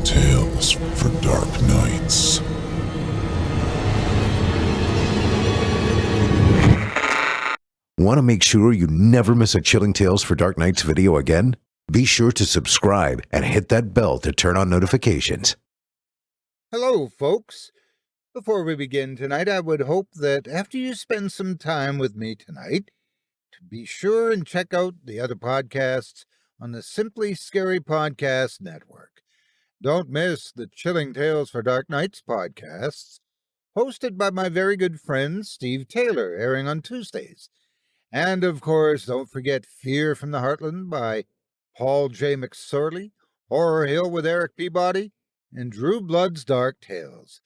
Chilling tales for dark nights. Want to make sure you never miss a Chilling Tales for Dark Nights video again? Be sure to subscribe and hit that bell to turn on notifications. Hello, folks. Before we begin tonight, I would hope that after you spend some time with me tonight, to be sure and check out the other podcasts on the Simply Scary Podcast Network. Don't miss the Chilling Tales for Dark Nights podcasts, hosted by my very good friend Steve Taylor, airing on Tuesdays. And, of course, don't forget Fear from the Heartland by Paul J. McSorley, Horror Hill with Eric Peabody, and Drew Blood's Dark Tales.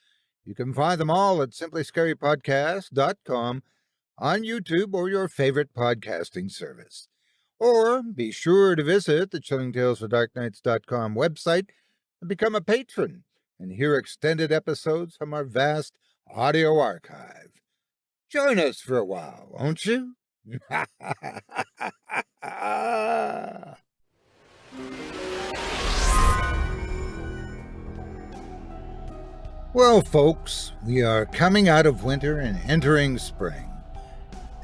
You can find them all at simplyscarypodcast.com, on YouTube or your favorite podcasting service. Or be sure to visit the chillingtalesfordarknights.com website and become a patron and hear extended episodes from our vast audio archive. Join us for a while, won't you? Well, folks, we are coming out of winter and entering spring.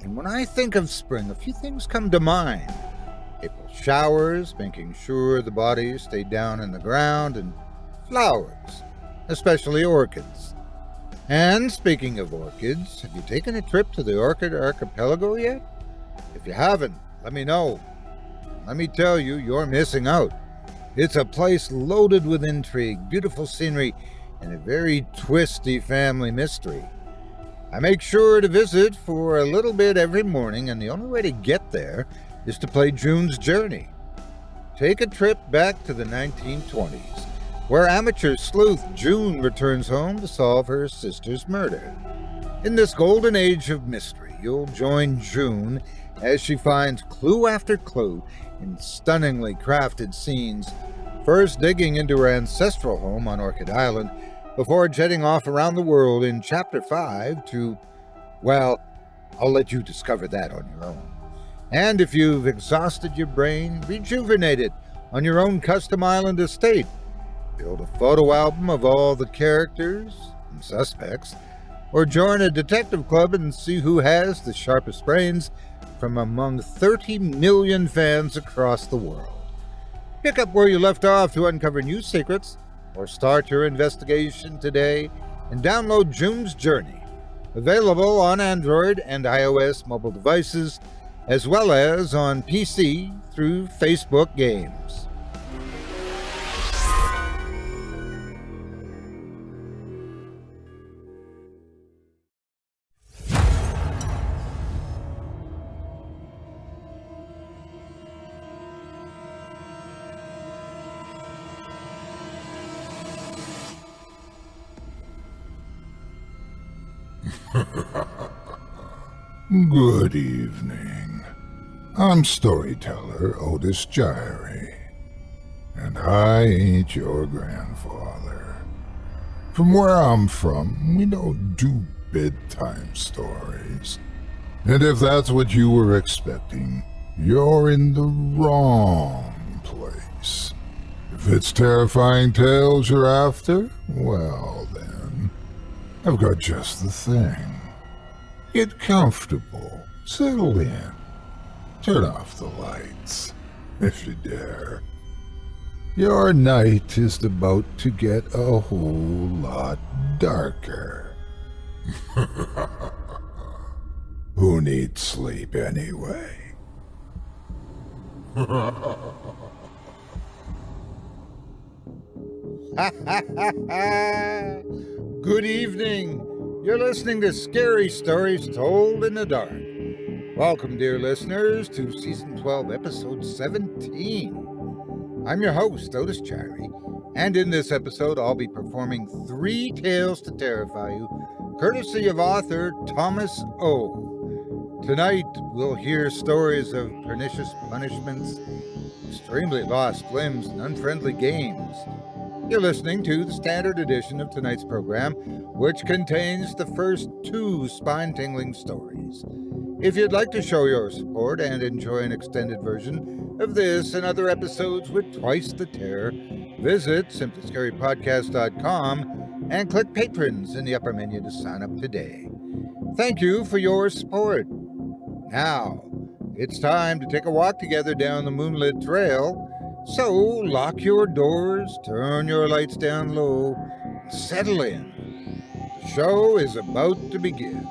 And when I think of spring, a few things come to mind. April showers, making sure the bodies stay down in the ground, and flowers, especially orchids. And speaking of orchids, have you taken a trip to the Orchid Archipelago yet? If you haven't, let me know. Let me tell you, you're missing out. It's a place loaded with intrigue, beautiful scenery, and a very twisty family mystery. I make sure to visit for a little bit every morning, and the only way to get there is to play June's Journey. Take a trip back to the 1920s, where amateur sleuth June returns home to solve her sister's murder. In this golden age of mystery, you'll join June as she finds clue after clue in stunningly crafted scenes, first digging into her ancestral home on Orchid Island, before jetting off around the world in Chapter 5 to, well, I'll let you discover that on your own. And if you've exhausted your brain, rejuvenate it on your own custom island estate. Build a photo album of all the characters and suspects, or join a detective club and see who has the sharpest brains from among 30 million fans across the world. Pick up where you left off to uncover new secrets, or start your investigation today and download June's Journey, available on Android and iOS mobile devices, as well as on PC through Facebook Games. Good evening. I'm storyteller Otis Jiry, and I ain't your grandfather. From where I'm from, we don't do bedtime stories. And if that's what you were expecting, you're in the wrong place. If it's terrifying tales you're after, well then, I've got just the thing. Get comfortable, settle in, turn off the lights, if you dare. Your night is about to get a whole lot darker. Who needs sleep anyway? Good evening. You're listening to Scary Stories Told in the Dark. Welcome, dear listeners, to Season 12, Episode 17. I'm your host, Otis Jiry, and in this episode I'll be performing 3 tales to terrify you, courtesy of author Thomas O. Tonight we'll hear stories of pernicious punishments, extremely lost limbs, and unfriendly games. You're listening to the standard edition of tonight's program, which contains the first 2 spine-tingling stories. If you'd like to show your support and enjoy an extended version of this and other episodes with twice the terror, visit simplyscarypodcast.com and click Patrons in the upper menu to sign up today. Thank you for your support. Now, it's time to take a walk together down the moonlit trail, so lock your doors, turn your lights down low, and settle in. The show is about to begin.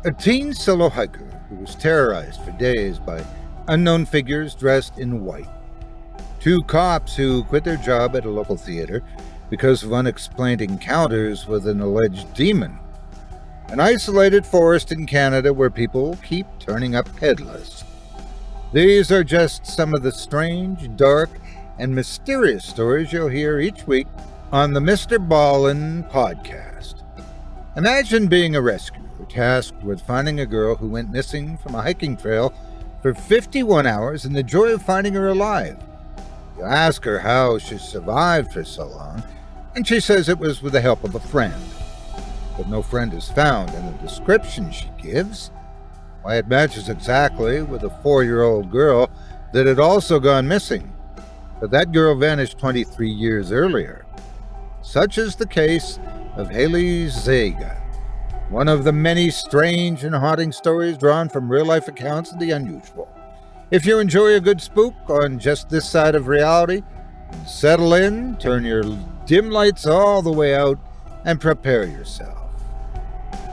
A teen solo hiker who was terrorized for days by unknown figures dressed in white. Two cops who quit their job at a local theater because of unexplained encounters with an alleged demon. An isolated forest in Canada where people keep turning up headless. These are just some of the strange, dark, and mysterious stories you'll hear each week on the Mr. Ballin podcast. Imagine being a rescuer tasked with finding a girl who went missing from a hiking trail for 51 hours and the joy of finding her alive. You ask her how she survived for so long, and she says it was with the help of a friend. But no friend is found in the description she gives. Why, it matches exactly with a 4-year-old girl that had also gone missing. But that girl vanished 23 years earlier. Such is the case of Haley Zaga, one of the many strange and haunting stories drawn from real-life accounts of the unusual. If you enjoy a good spook on just this side of reality, settle in, turn your dim lights all the way out, and prepare yourself.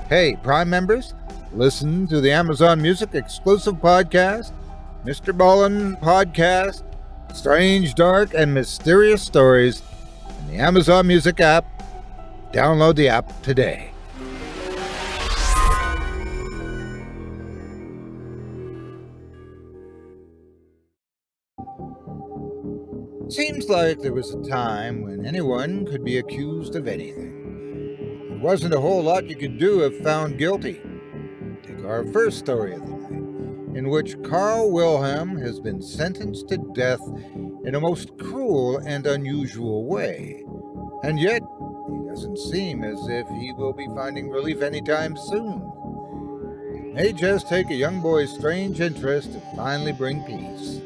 Hey, Prime members, listen to the Amazon Music exclusive podcast, Mr. Ballin Podcast, Strange, Dark, and Mysterious Stories in the Amazon Music app. Download the app today. Seems like there was a time when anyone could be accused of anything. There wasn't a whole lot you could do if found guilty. Take our first story of the night, in which Carl Wilhelm has been sentenced to death in a most cruel and unusual way. And yet, he doesn't seem as if he will be finding relief anytime soon. It may just take a young boy's strange interest to finally bring peace.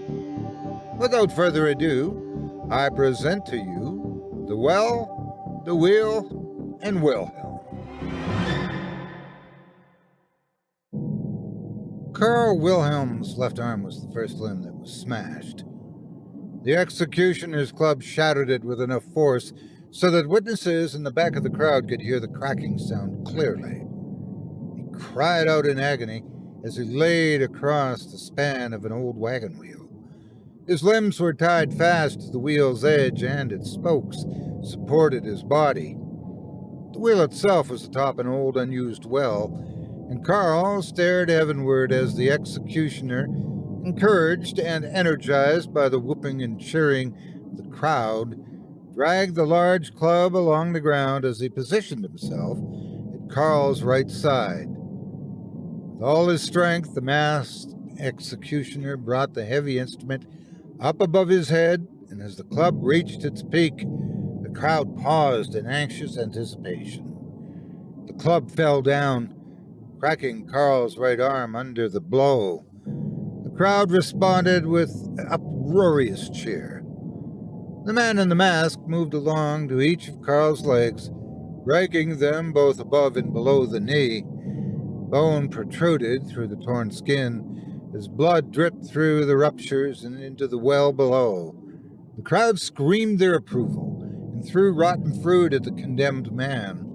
Without further ado, I present to you The Well, the Wheel, and Wilhelm. Carl Wilhelm's left arm was the first limb that was smashed. The executioner's club shattered it with enough force so that witnesses in the back of the crowd could hear the cracking sound clearly. He cried out in agony as he laid across the span of an old wagon wheel. His limbs were tied fast to the wheel's edge, and its spokes supported his body. The wheel itself was atop an old unused well, and Carl stared heavenward as the executioner, encouraged and energized by the whooping and cheering of the crowd, dragged the large club along the ground as he positioned himself at Carl's right side. With all his strength, the masked executioner brought the heavy instrument up above his head, and as the club reached its peak, the crowd paused in anxious anticipation. The club fell down, cracking Carl's right arm under the blow. The crowd responded with uproarious cheer. The man in the mask moved along to each of Carl's legs, breaking them both above and below the knee. Bone protruded through the torn skin as blood dripped through the ruptures and into the well below. The crowd screamed their approval and threw rotten fruit at the condemned man.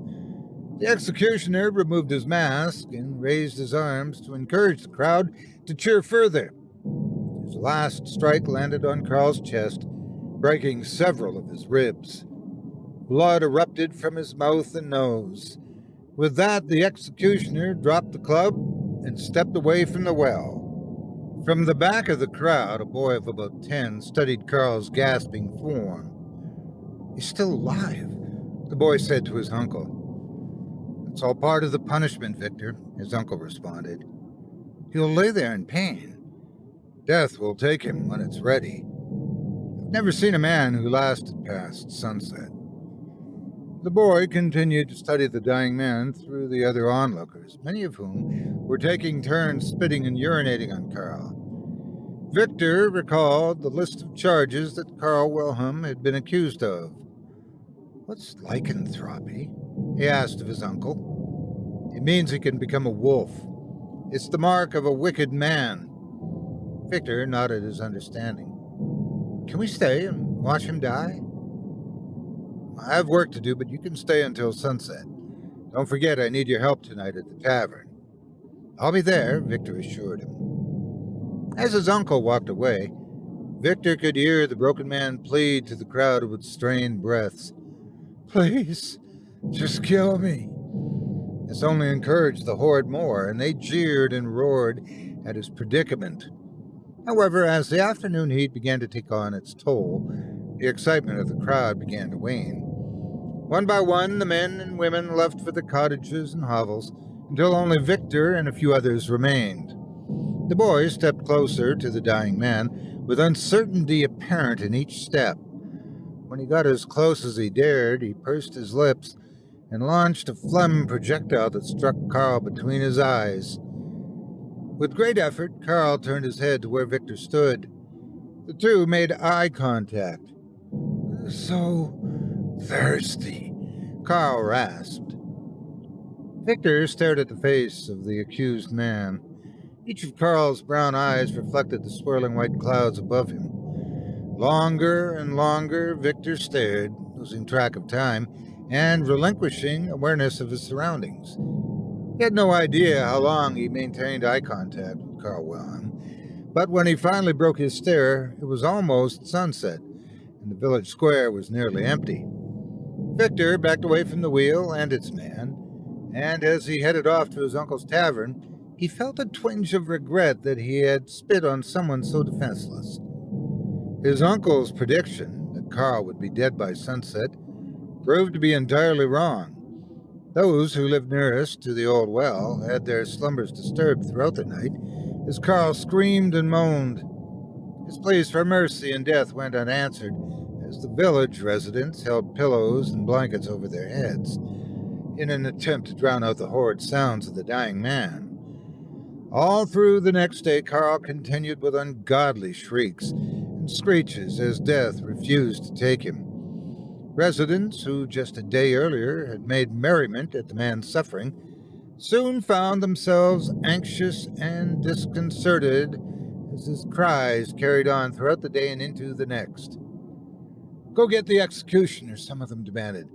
The executioner removed his mask and raised his arms to encourage the crowd to cheer further. His last strike landed on Carl's chest, breaking several of his ribs. Blood erupted from his mouth and nose. With that, the executioner dropped the club and stepped away from the well. From the back of the crowd, a boy of about 10 studied Carl's gasping form. "He's still alive," the boy said to his uncle. "It's all part of the punishment, Victor," his uncle responded. "He'll lay there in pain. Death will take him when it's ready. Never seen a man who lasted past sunset. The boy continued to study the dying man through the other onlookers, many of whom were taking turns spitting and urinating on Carl. Victor recalled the list of charges that Carl Wilhelm had been accused of. "What's lycanthropy?" he asked of his uncle. "It means he can become a wolf. It's the mark of a wicked man." Victor nodded his understanding. "Can we stay and watch him die?" "I have work to do, but you can stay until sunset. Don't forget I need your help tonight at the tavern." "I'll be there," Victor assured him. As his uncle walked away, Victor could hear the broken man plead to the crowd with strained breaths. "Please, just kill me." This only encouraged the horde more, and they jeered and roared at his predicament. However, as the afternoon heat began to take on its toll, the excitement of the crowd began to wane. One by one, the men and women left for the cottages and hovels, until only Victor and a few others remained. The boy stepped closer to the dying man, with uncertainty apparent in each step. When he got as close as he dared, he pursed his lips and launched a phlegm projectile that struck Carl between his eyes. With great effort, Carl turned his head to where Victor stood. The two made eye contact. "So thirsty," Carl rasped. Victor stared at the face of the accused man. Each of Carl's brown eyes reflected the swirling white clouds above him. Longer and longer Victor stared, losing track of time and relinquishing awareness of his surroundings. He had no idea how long he maintained eye contact with Carl Wilhelm, but when he finally broke his stare, it was almost sunset, and the village square was nearly empty. Victor backed away from the wheel and its man, and as he headed off to his uncle's tavern, he felt a twinge of regret that he had spit on someone so defenseless. His uncle's prediction that Carl would be dead by sunset proved to be entirely wrong. Those who lived nearest to the old well had their slumbers disturbed throughout the night as Carl screamed and moaned. His pleas for mercy and death went unanswered as the village residents held pillows and blankets over their heads in an attempt to drown out the horrid sounds of the dying man. All through the next day, Carl continued with ungodly shrieks and screeches as death refused to take him. Residents who just a day earlier had made merriment at the man's suffering soon found themselves anxious and disconcerted as his cries carried on throughout the day and into the next. "Go get the executioner," some of them demanded.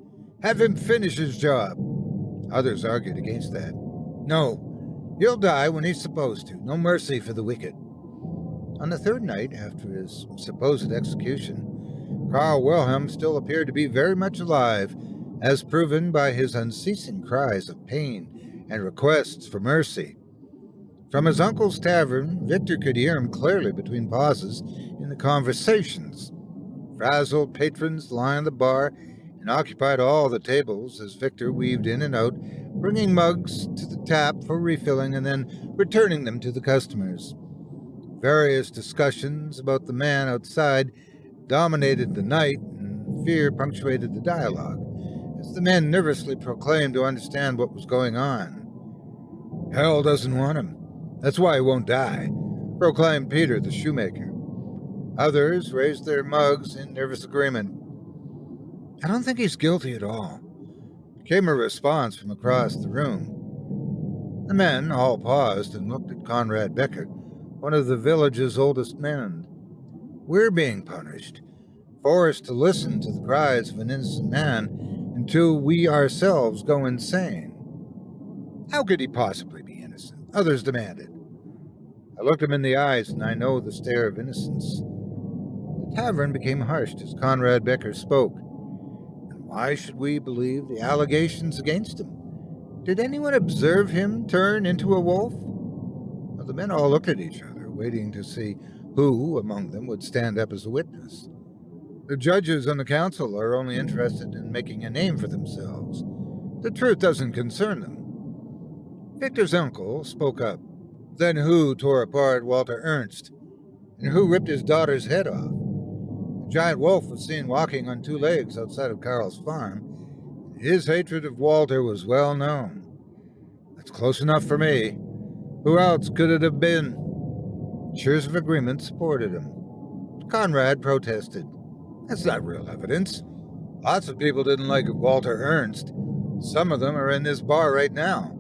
"Have him finish his job." Others argued against that. "No. He'll die when he's supposed to. No mercy for the wicked." On the third night after his supposed execution, Carl Wilhelm still appeared to be very much alive, as proven by his unceasing cries of pain and requests for mercy. From his uncle's tavern, Victor could hear him clearly between pauses in the conversations. Frazzled patrons lined the bar and occupied all the tables as Victor weaved in and out, bringing mugs to the tap for refilling and then returning them to the customers. Various discussions about the man outside dominated the night, and fear punctuated the dialogue, as the men nervously proclaimed to understand what was going on. "Hell doesn't want him. That's why he won't die," proclaimed Peter the shoemaker. Others raised their mugs in nervous agreement. "I don't think he's guilty at all," came a response from across the room. The men all paused and looked at Conrad Becker, one of the village's oldest men. "We're being punished, forced to listen to the cries of an innocent man until we ourselves go insane." "How could he possibly be innocent?" others demanded. I looked him in the eyes, and I know the stare of innocence. The tavern became hushed as Conrad Becker spoke. "And why should we believe the allegations against him? Did anyone observe him turn into a wolf?" Well, the men all looked at each other, waiting to see who among them would stand up as a witness. The judges on the council are only interested in making a name for themselves. The truth doesn't concern them. Victor's uncle spoke up. "Then who tore apart Walter Ernst? And who ripped his daughter's head off? A giant wolf was seen walking on two legs outside of Carl's farm. His hatred of Walter was well known. That's close enough for me. Who else could it have been? Cheers of agreement supported him. Conrad protested. That's not real evidence. Lots of people didn't like Walter Ernst. Some of them are in this bar right now.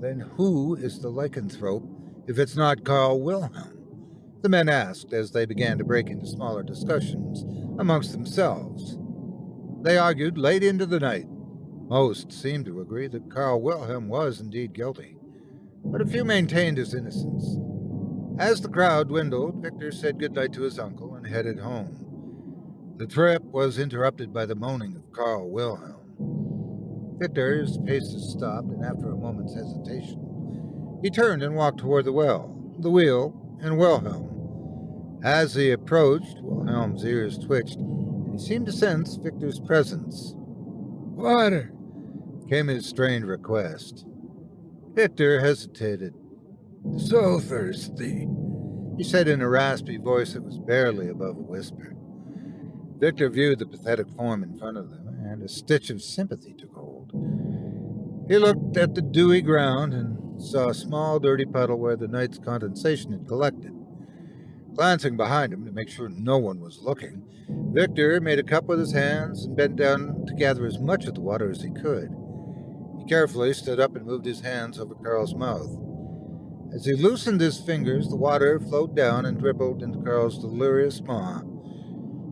Then who is the lycanthrope if it's not Carl Wilhelm? The men asked as they began to break into smaller discussions amongst themselves. They argued late into the night. Most seemed to agree that Carl Wilhelm was indeed guilty, but a few maintained his innocence. As the crowd dwindled, Victor said goodnight to his uncle and headed home. The trip was interrupted by the moaning of Carl Wilhelm. Victor's paces stopped, and after a moment's hesitation, he turned and walked toward the well, the wheel, and Wilhelm. As he approached, Wilhelm's ears twitched, and he seemed to sense Victor's presence. "Water," came his strained request. Victor hesitated. "So thirsty," he said in a raspy voice that was barely above a whisper. Victor viewed the pathetic form in front of them, and a stitch of sympathy took hold. He looked at the dewy ground and saw a small, dirty puddle where the night's condensation had collected. Glancing behind him to make sure no one was looking, Victor made a cup with his hands and bent down to gather as much of the water as he could. He carefully stood up and moved his hands over Carl's mouth. As he loosened his fingers, the water flowed down and dribbled into Carl's delirious maw.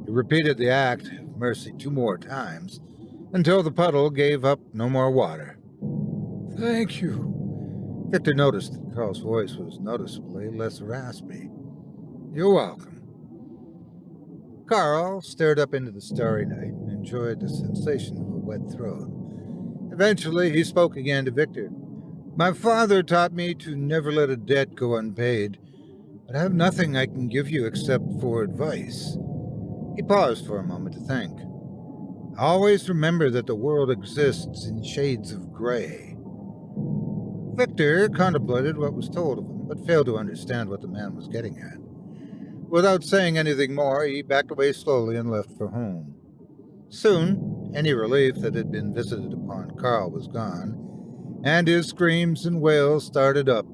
He repeated the act of mercy 2 more times, until the puddle gave up no more water. "Thank you." Victor noticed that Carl's voice was noticeably less raspy. "You're welcome." Carl stared up into the starry night and enjoyed the sensation of a wet throat. Eventually, he spoke again to Victor. "My father taught me to never let a debt go unpaid, but I have nothing I can give you except for advice." He paused for a moment to think. "Always remember that the world exists in shades of gray." Victor contemplated what was told of him, but failed to understand what the man was getting at. Without saying anything more, he backed away slowly and left for home. Soon, any relief that had been visited upon Carl was gone, and his screams and wails started up.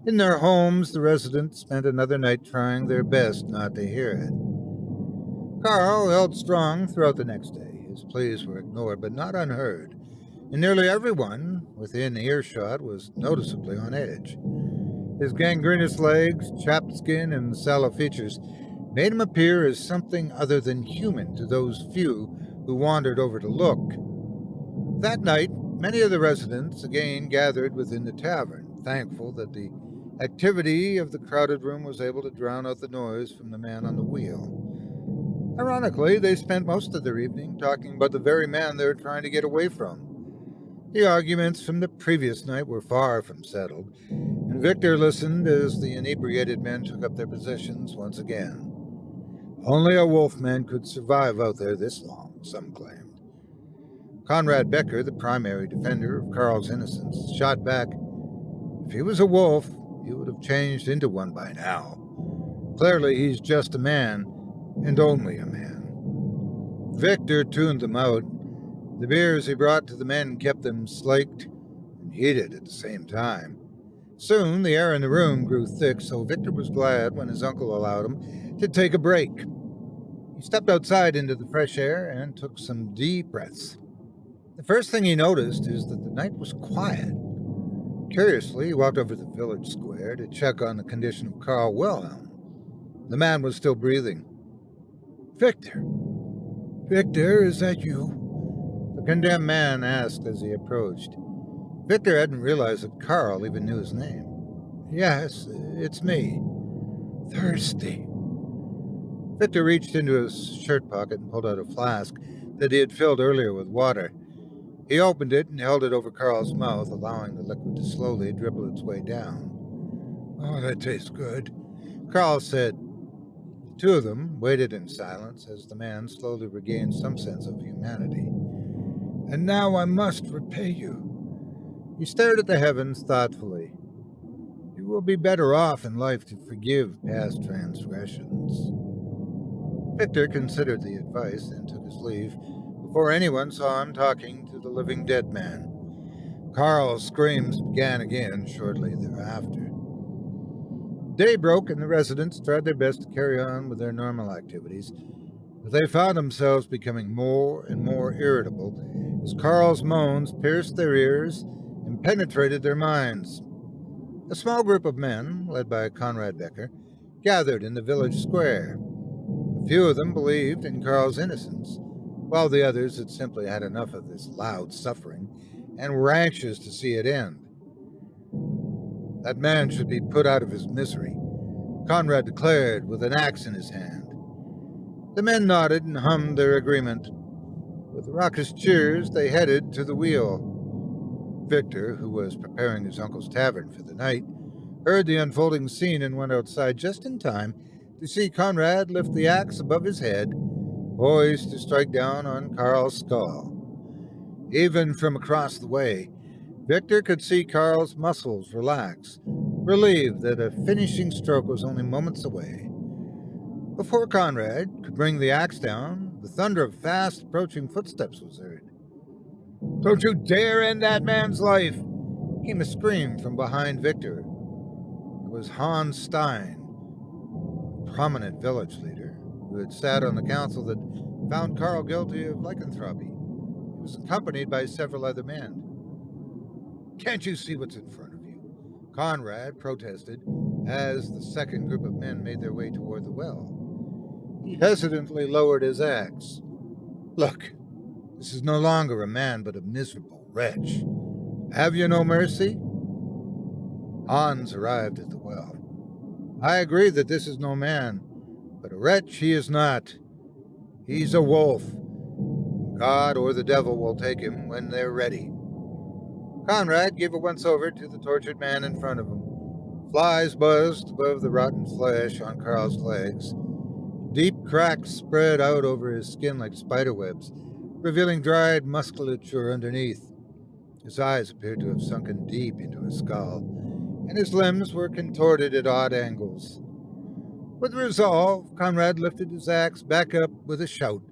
In their homes, the residents spent another night trying their best not to hear it. Carl held strong throughout the next day. His pleas were ignored, but not unheard, and nearly everyone within earshot was noticeably on edge. His gangrenous legs, chapped skin, and sallow features made him appear as something other than human to those few who wandered over to look. That night, many of the residents again gathered within the tavern, thankful that the activity of the crowded room was able to drown out the noise from the man on the wheel. Ironically, they spent most of their evening talking about the very man they were trying to get away from. The arguments from the previous night were far from settled, and Victor listened as the inebriated men took up their positions once again. Only a wolfman could survive out there this long, some claimed. Conrad Becker, the primary defender of Carl's innocence, shot back, "If he was a wolf, he would have changed into one by now. Clearly he's just a man, and only a man." Victor tuned them out. The beers he brought to the men kept them slaked and heated at the same time. Soon the air in the room grew thick, so Victor was glad when his uncle allowed him to take a break. He stepped outside into the fresh air and took some deep breaths. The first thing he noticed is that the night was quiet. Curiously, he walked over to the village square to check on the condition of Carl Wilhelm. The man was still breathing. "Victor! Victor, is that you?" the condemned man asked as he approached. Victor hadn't realized that Carl even knew his name. "Yes, it's me." "Thirsty." Victor reached into his shirt pocket and pulled out a flask that he had filled earlier with water. He opened it and held it over Carl's mouth, allowing the liquid to slowly dribble its way down. "Oh, that tastes good," Carl said. The two of them waited in silence as the man slowly regained some sense of humanity. "And now I must repay you." He stared at the heavens thoughtfully. "You will be better off in life to forgive past transgressions." Victor considered the advice and took his leave before anyone saw him talking to the living dead man. Carl's screams began again shortly thereafter. Day broke and the residents tried their best to carry on with their normal activities, but they found themselves becoming more and more irritable as Carl's moans pierced their ears and penetrated their minds. A small group of men, led by Conrad Becker, gathered in the village square. A few of them believed in Carl's innocence, while the others had simply had enough of this loud suffering and were anxious to see it end. That man should be put out of his misery, Conrad declared with an axe in his hand. The men nodded and hummed their agreement. With raucous cheers, they headed to the wheel. Victor, who was preparing his uncle's tavern for the night, heard the unfolding scene and went outside just in time to see Conrad lift the axe above his head, poised to strike down on Carl's skull. Even from across the way, Victor could see Carl's muscles relax, relieved that a finishing stroke was only moments away. Before Conrad could bring the axe down, the thunder of fast approaching footsteps was heard. "Don't you dare end that man's life!" came a scream from behind Victor. It was Hans Stein, a prominent village leader who had sat on the council that found Carl guilty of lycanthropy. He was accompanied by several other men. "Can't you see what's in front of you?" Conrad protested as the second group of men made their way toward the well. He hesitantly lowered his axe. "Look, this is no longer a man but a miserable wretch. Have you no mercy?" Hans arrived at the well. "I agree that this is no man, but a wretch he is not. He's a wolf. God or the devil will take him when they're ready." Conrad gave a once-over to the tortured man in front of him. Flies buzzed above the rotten flesh on Carl's legs. Deep cracks spread out over his skin like spiderwebs, revealing dried musculature underneath. His eyes appeared to have sunken deep into his skull, and his limbs were contorted at odd angles. With resolve, Conrad lifted his axe back up with a shout.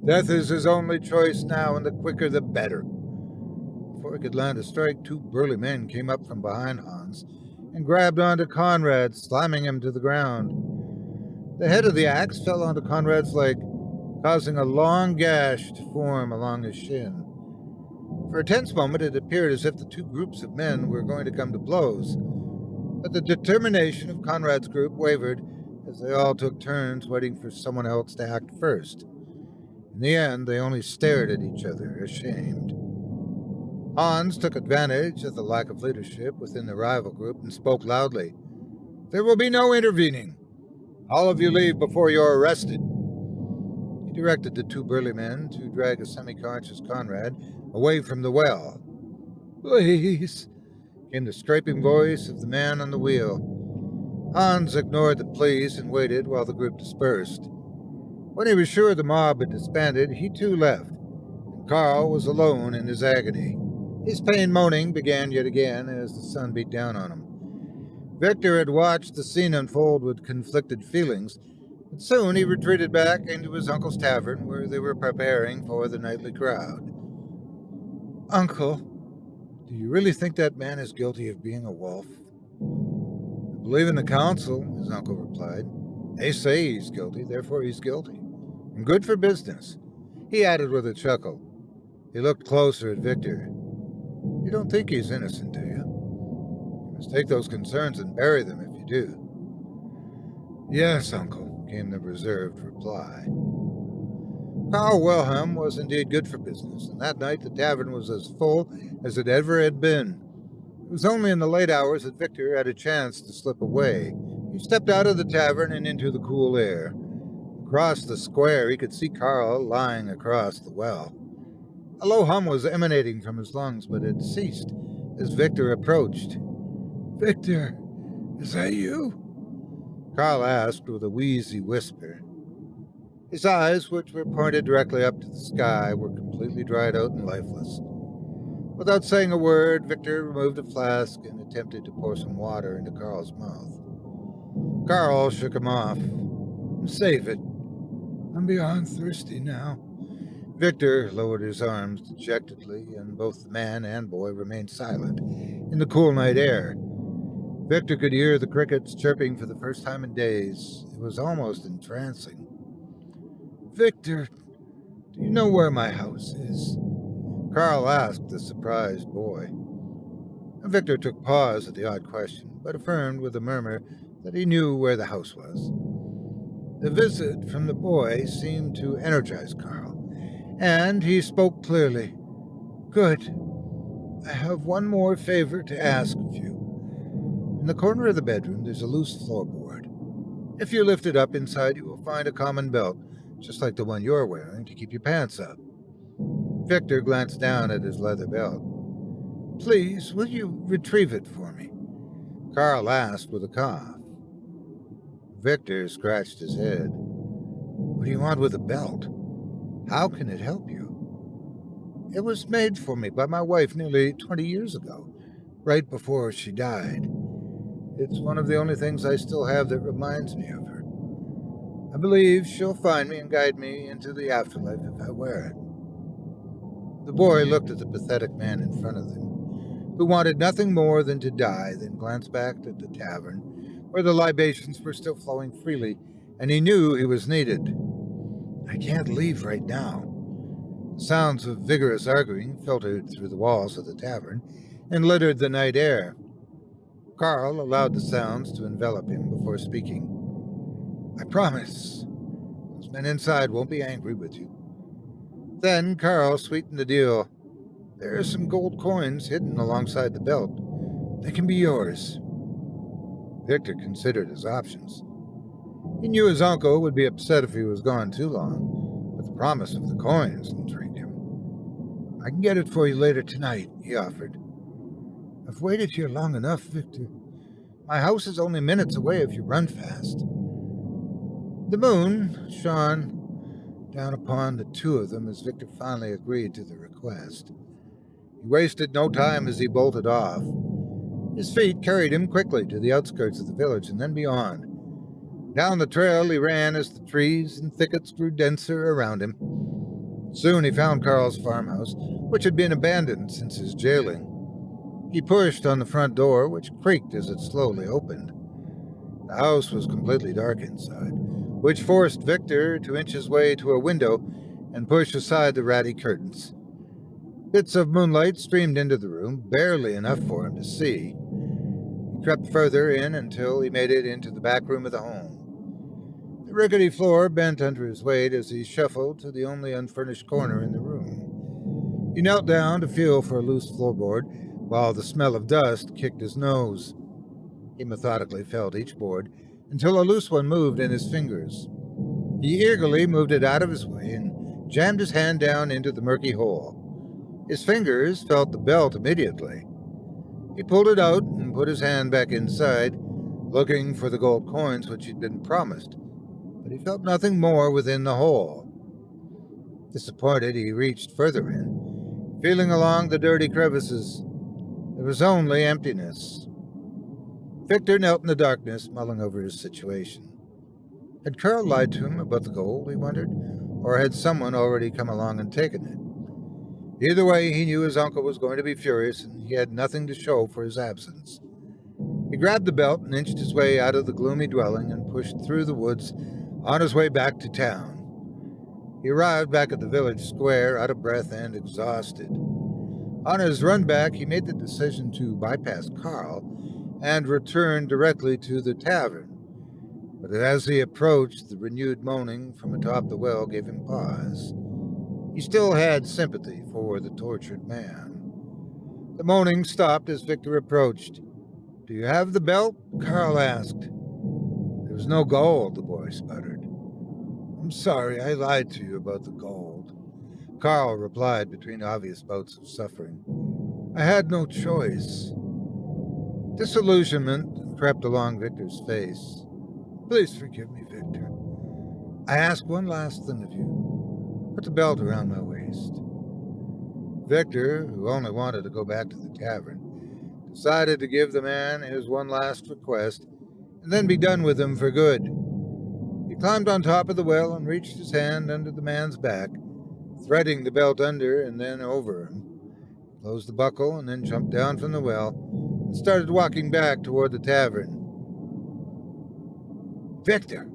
Death is his only choice now, and the quicker the better. Before he could land a strike, two burly men came up from behind Hans and grabbed onto Conrad, slamming him to the ground. The head of the axe fell onto Conrad's leg, causing a long gash to form along his shin. For a tense moment, it appeared as if the two groups of men were going to come to blows, but the determination of Conrad's group wavered as they all took turns waiting for someone else to act first. In the end, they only stared at each other, ashamed. Hans took advantage of the lack of leadership within the rival group and spoke loudly. "There will be no intervening. All of you leave before you're arrested." He directed the two burly men to drag a semi-conscious Conrad away from the well. "Please," came the scraping voice of the man on the wheel. Hans ignored the pleas and waited while the group dispersed. When he was sure the mob had disbanded, he too left, and Carl was alone in his agony. His pain moaning began yet again as the sun beat down on him. Victor had watched the scene unfold with conflicted feelings, but soon he retreated back into his uncle's tavern where they were preparing for the nightly crowd. "Uncle, do you really think that man is guilty of being a wolf?" "I believe in the council," his uncle replied. "They say he's guilty, therefore he's guilty. And good for business," he added with a chuckle. He looked closer at Victor. "You don't think he's innocent, do you? You must take those concerns and bury them if you do." "Yes, uncle," came the reserved reply. Carl Wilhelm was indeed good for business, and that night the tavern was as full as it ever had been. It was only in the late hours that Victor had a chance to slip away. He stepped out of the tavern and into the cool air. Across the square he could see Carl lying across the well. A low hum was emanating from his lungs, but it ceased as Victor approached. "Victor, is that you?" Carl asked with a wheezy whisper. His eyes, which were pointed directly up to the sky, were completely dried out and lifeless. Without saying a word, Victor removed a flask and attempted to pour some water into Carl's mouth. Carl shook him off. "Save it. I'm beyond thirsty now. Victor lowered his arms dejectedly, and both the man and boy remained silent in the cool night air. Victor could hear the crickets chirping for the first time in days. It was almost entrancing. Victor, do you know where my house is? Carl asked the surprised boy. Victor took pause at the odd question, but affirmed with a murmur that he knew where the house was. The visit from the boy seemed to energize Carl, and he spoke clearly. Good. I have one more favor to ask of you. In the corner of the bedroom, there's a loose floorboard. If you lift it up inside, you will find a common belt, just like the one you're wearing, to keep your pants up. Victor glanced down at his leather belt. Please, will you retrieve it for me? Carl asked with a cough. Victor scratched his head. What do you want with a belt? How can it help you? It was made for me by my wife nearly 20 years ago, right before she died. It's one of the only things I still have that reminds me of her. I believe she'll find me and guide me into the afterlife if I wear it. The boy looked at the pathetic man in front of them, who wanted nothing more than to die, then glanced back at the tavern, where the libations were still flowing freely, and he knew he was needed. I can't leave right now. The sounds of vigorous arguing filtered through the walls of the tavern and littered the night air. Carl allowed the sounds to envelop him before speaking. I promise. Those men inside won't be angry with you. Then Carl sweetened the deal. There are some gold coins hidden alongside the belt. They can be yours. Victor considered his options. He knew his uncle would be upset if he was gone too long, but the promise of the coins intrigued him. I can get it for you later tonight, he offered. I've waited here long enough, Victor. My house is only minutes away if you run fast. The moon shone down upon the two of them as Victor finally agreed to the request. He wasted no time as he bolted off. His feet carried him quickly to the outskirts of the village and then beyond. Down the trail he ran as the trees and thickets grew denser around him. Soon he found Carl's farmhouse, which had been abandoned since his jailing. He pushed on the front door, which creaked as it slowly opened. The house was completely dark inside, which forced Victor to inch his way to a window and push aside the ratty curtains. Bits of moonlight streamed into the room, barely enough for him to see. He crept further in until he made it into the back room of the home. The rickety floor bent under his weight as he shuffled to the only unfurnished corner in the room. He knelt down to feel for a loose floorboard, while the smell of dust kicked his nose. He methodically felt each board until a loose one moved in his fingers. He eagerly moved it out of his way and jammed his hand down into the murky hole. His fingers felt the belt immediately. He pulled it out and put his hand back inside, looking for the gold coins which he'd been promised, but he felt nothing more within the hole. Disappointed, he reached further in, feeling along the dirty crevices. There was only emptiness. Victor knelt in the darkness, mulling over his situation. Had Carl lied to him about the gold, he wondered, or had someone already come along and taken it? Either way, he knew his uncle was going to be furious, and he had nothing to show for his absence. He grabbed the belt and inched his way out of the gloomy dwelling and pushed through the woods on his way back to town. He arrived back at the village square, out of breath and exhausted. On his run back, he made the decision to bypass Carl and return directly to the tavern. But as he approached, the renewed moaning from atop the well gave him pause. He still had sympathy for the tortured man. The moaning stopped as Victor approached. Do you have the belt? Carl asked. There was no gold, the boy sputtered. I'm sorry, I lied to you about the gold, Carl replied between obvious bouts of suffering. I had no choice. Disillusionment crept along Victor's face. Please forgive me, Victor. I ask one last thing of you. Put the belt around my waist. Victor, who only wanted to go back to the tavern, decided to give the man his one last request and then be done with him for good. He climbed on top of the well and reached his hand under the man's back, threading the belt under and then over him. Closed the buckle and then jumped down from the well and started walking back toward the tavern. "Victor,"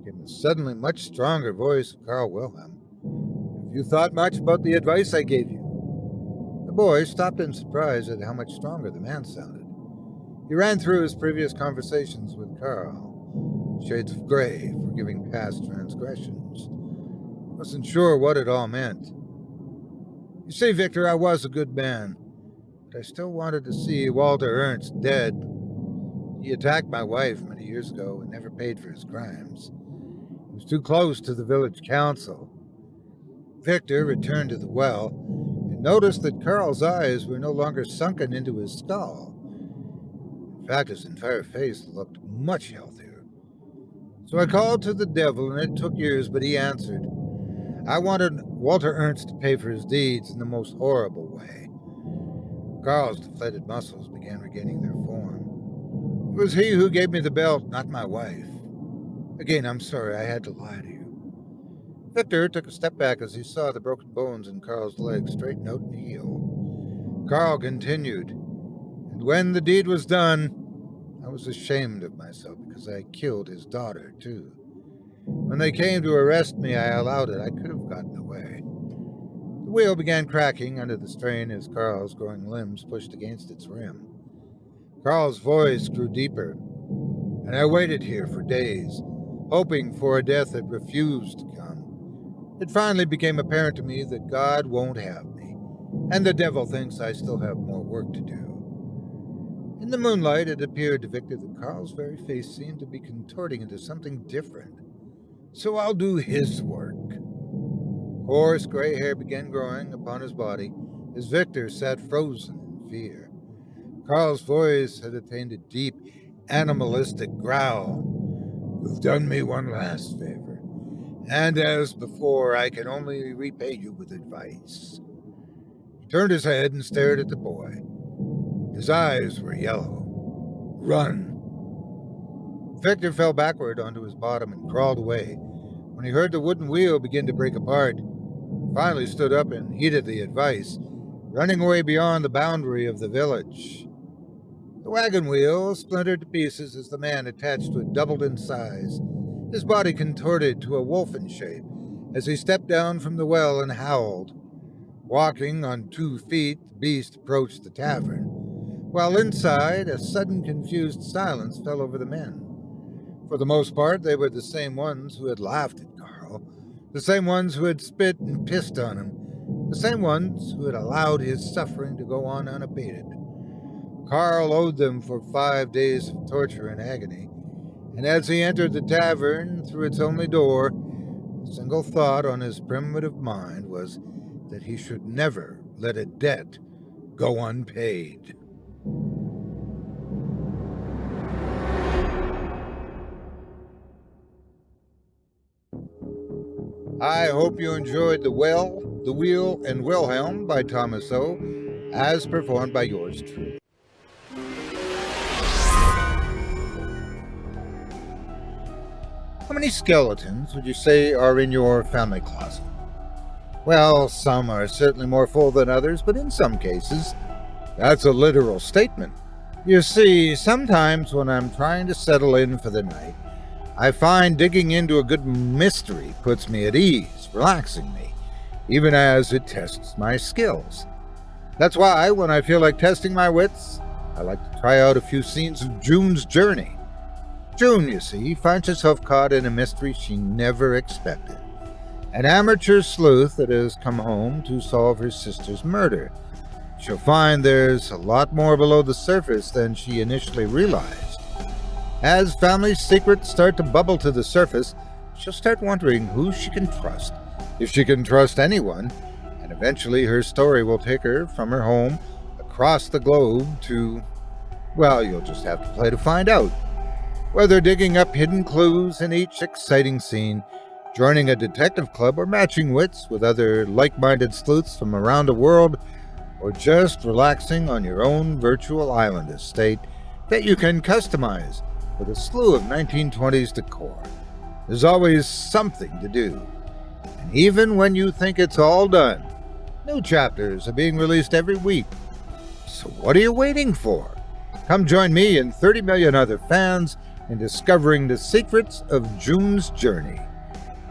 came the suddenly much stronger voice of Carl Wilhelm, "have you thought much about the advice I gave you?" The boy stopped in surprise at how much stronger the man sounded. He ran through his previous conversations with Carl, shades of gray forgiving past transgressions. He wasn't sure what it all meant. "You see, Victor, I was a good man, but I still wanted to see Walter Ernst dead. He attacked my wife many years ago and never paid for his crimes. He was too close to the village council." Victor returned to the well and noticed that Carl's eyes were no longer sunken into his skull. In fact, his entire face looked much healthier. "So I called to the devil, and it took years, but he answered. I wanted Walter Ernst to pay for his deeds in the most horrible way." Carl's deflated muscles began regaining their form. "It was he who gave me the belt, not my wife. Again, I'm sorry I had to lie to you." Victor took a step back as he saw the broken bones in Carl's legs straighten out and heal. Carl continued, "And when the deed was done, I was ashamed of myself because I killed his daughter, too. When they came to arrest me, I allowed it. I could have gotten away." The wheel began cracking under the strain as Carl's growing limbs pushed against its rim. Carl's voice grew deeper, "And I waited here for days, hoping for a death that refused to come. It finally became apparent to me that God won't have me, and the devil thinks I still have more work to do." In the moonlight, it appeared to Victor that Carl's very face seemed to be contorting into something different. "So I'll do his work." Coarse gray hair began growing upon his body as Victor sat frozen in fear. Carl's voice had attained a deep, animalistic growl. "You've done me one last favor, and as before, I can only repay you with advice." He turned his head and stared at the boy. His eyes were yellow. "Run." Victor fell backward onto his bottom and crawled away. When he heard the wooden wheel begin to break apart, he finally stood up and heeded the advice, running away beyond the boundary of the village. The wagon wheel splintered to pieces as the man attached to it doubled in size. His body contorted to a wolfen shape as he stepped down from the well and howled. Walking on 2 feet, the beast approached the tavern. While inside, a sudden confused silence fell over the men. For the most part, they were the same ones who had laughed at Carl, the same ones who had spit and pissed on him, the same ones who had allowed his suffering to go on unabated. Carl owed them for 5 days of torture and agony, and as he entered the tavern through its only door, the single thought on his primitive mind was that he should never let a debt go unpaid. I hope you enjoyed The Well, The Wheel, and Wilhelm by Thomas O., as performed by yours truly. How many skeletons would you say are in your family closet? Well, some are certainly more full than others, but in some cases, that's a literal statement. You see, sometimes when I'm trying to settle in for the night, I find digging into a good mystery puts me at ease, relaxing me, even as it tests my skills. That's why, when I feel like testing my wits, I like to try out a few scenes of June's journey. June, you see, finds herself caught in a mystery she never expected. An amateur sleuth that has come home to solve her sister's murder. She'll find there's a lot more below the surface than she initially realized. As family secrets start to bubble to the surface, she'll start wondering who she can trust, if she can trust anyone, and eventually her story will take her from her home across the globe to, well, you'll just have to play to find out. Whether digging up hidden clues in each exciting scene, joining a detective club, or matching wits with other like-minded sleuths from around the world, or just relaxing on your own virtual island estate that you can customize with a slew of 1920s decor. there's always something to do. And even when you think it's all done, new chapters are being released every week. So what are you waiting for? Come join me and 30 million other fans in discovering the secrets of June's journey.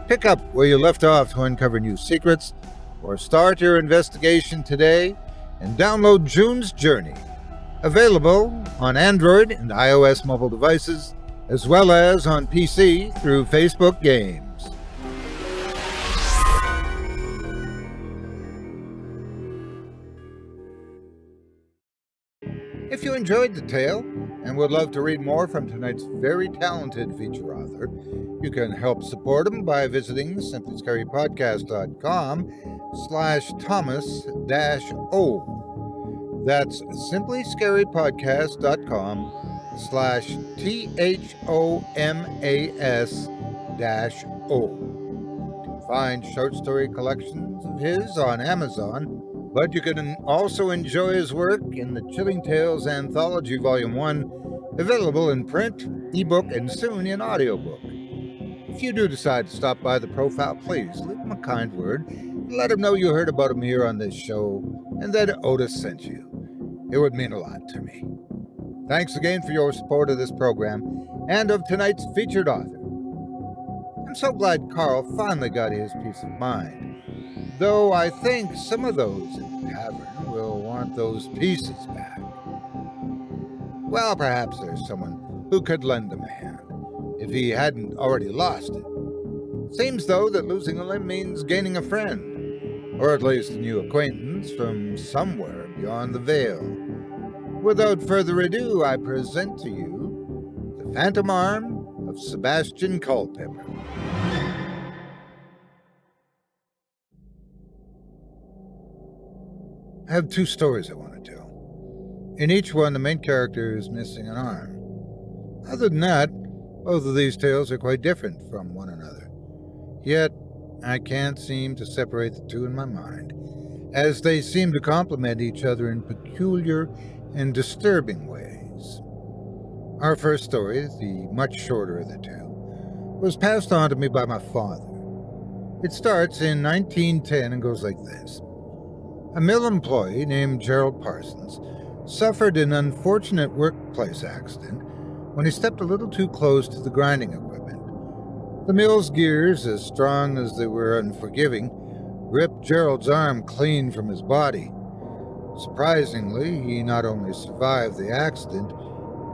Pick up where you left off to uncover new secrets, or start your investigation today and download June's Journey. Available on Android and iOS mobile devices, as well as on PC through Facebook Games. If you enjoyed the tale and would love to read more from tonight's very talented feature author, you can help support him by visiting simplyscarypodcast.com/Thomas-O. That's simplyscarypodcast.com/THOMAS-O. You can find short story collections of his on Amazon, but you can also enjoy his work in the Chilling Tales Anthology Volume 1, available in print, ebook, and soon in audiobook. If you do decide to stop by the profile, please leave him a kind word and let him know you heard about him here on this show and that Otis sent you. It would mean a lot to me. Thanks again for your support of this program and of tonight's featured author. I'm so glad Carl finally got his peace of mind, though I think some of those in the tavern will want those pieces back. Well, perhaps there's someone who could lend him a hand, if he hadn't already lost it. Seems, though, that losing a limb means gaining a friend, or at least a new acquaintance from somewhere beyond the veil. Without further ado, I present to you The Phantom Arm of Sebastian Culpepper. I have two stories I want to tell. In each one, the main character is missing an arm. Other than that, both of these tales are quite different from one another. Yet, I can't seem to separate the two in my mind, as they seem to complement each other in peculiar and disturbing ways. Our first story, the much shorter of the two, was passed on to me by my father. It starts in 1910 and goes like this. A mill employee named Gerald Parsons suffered an unfortunate workplace accident when he stepped a little too close to the grinding equipment. The mill's gears, as strong as they were unforgiving, ripped Gerald's arm clean from his body. Surprisingly, he not only survived the accident,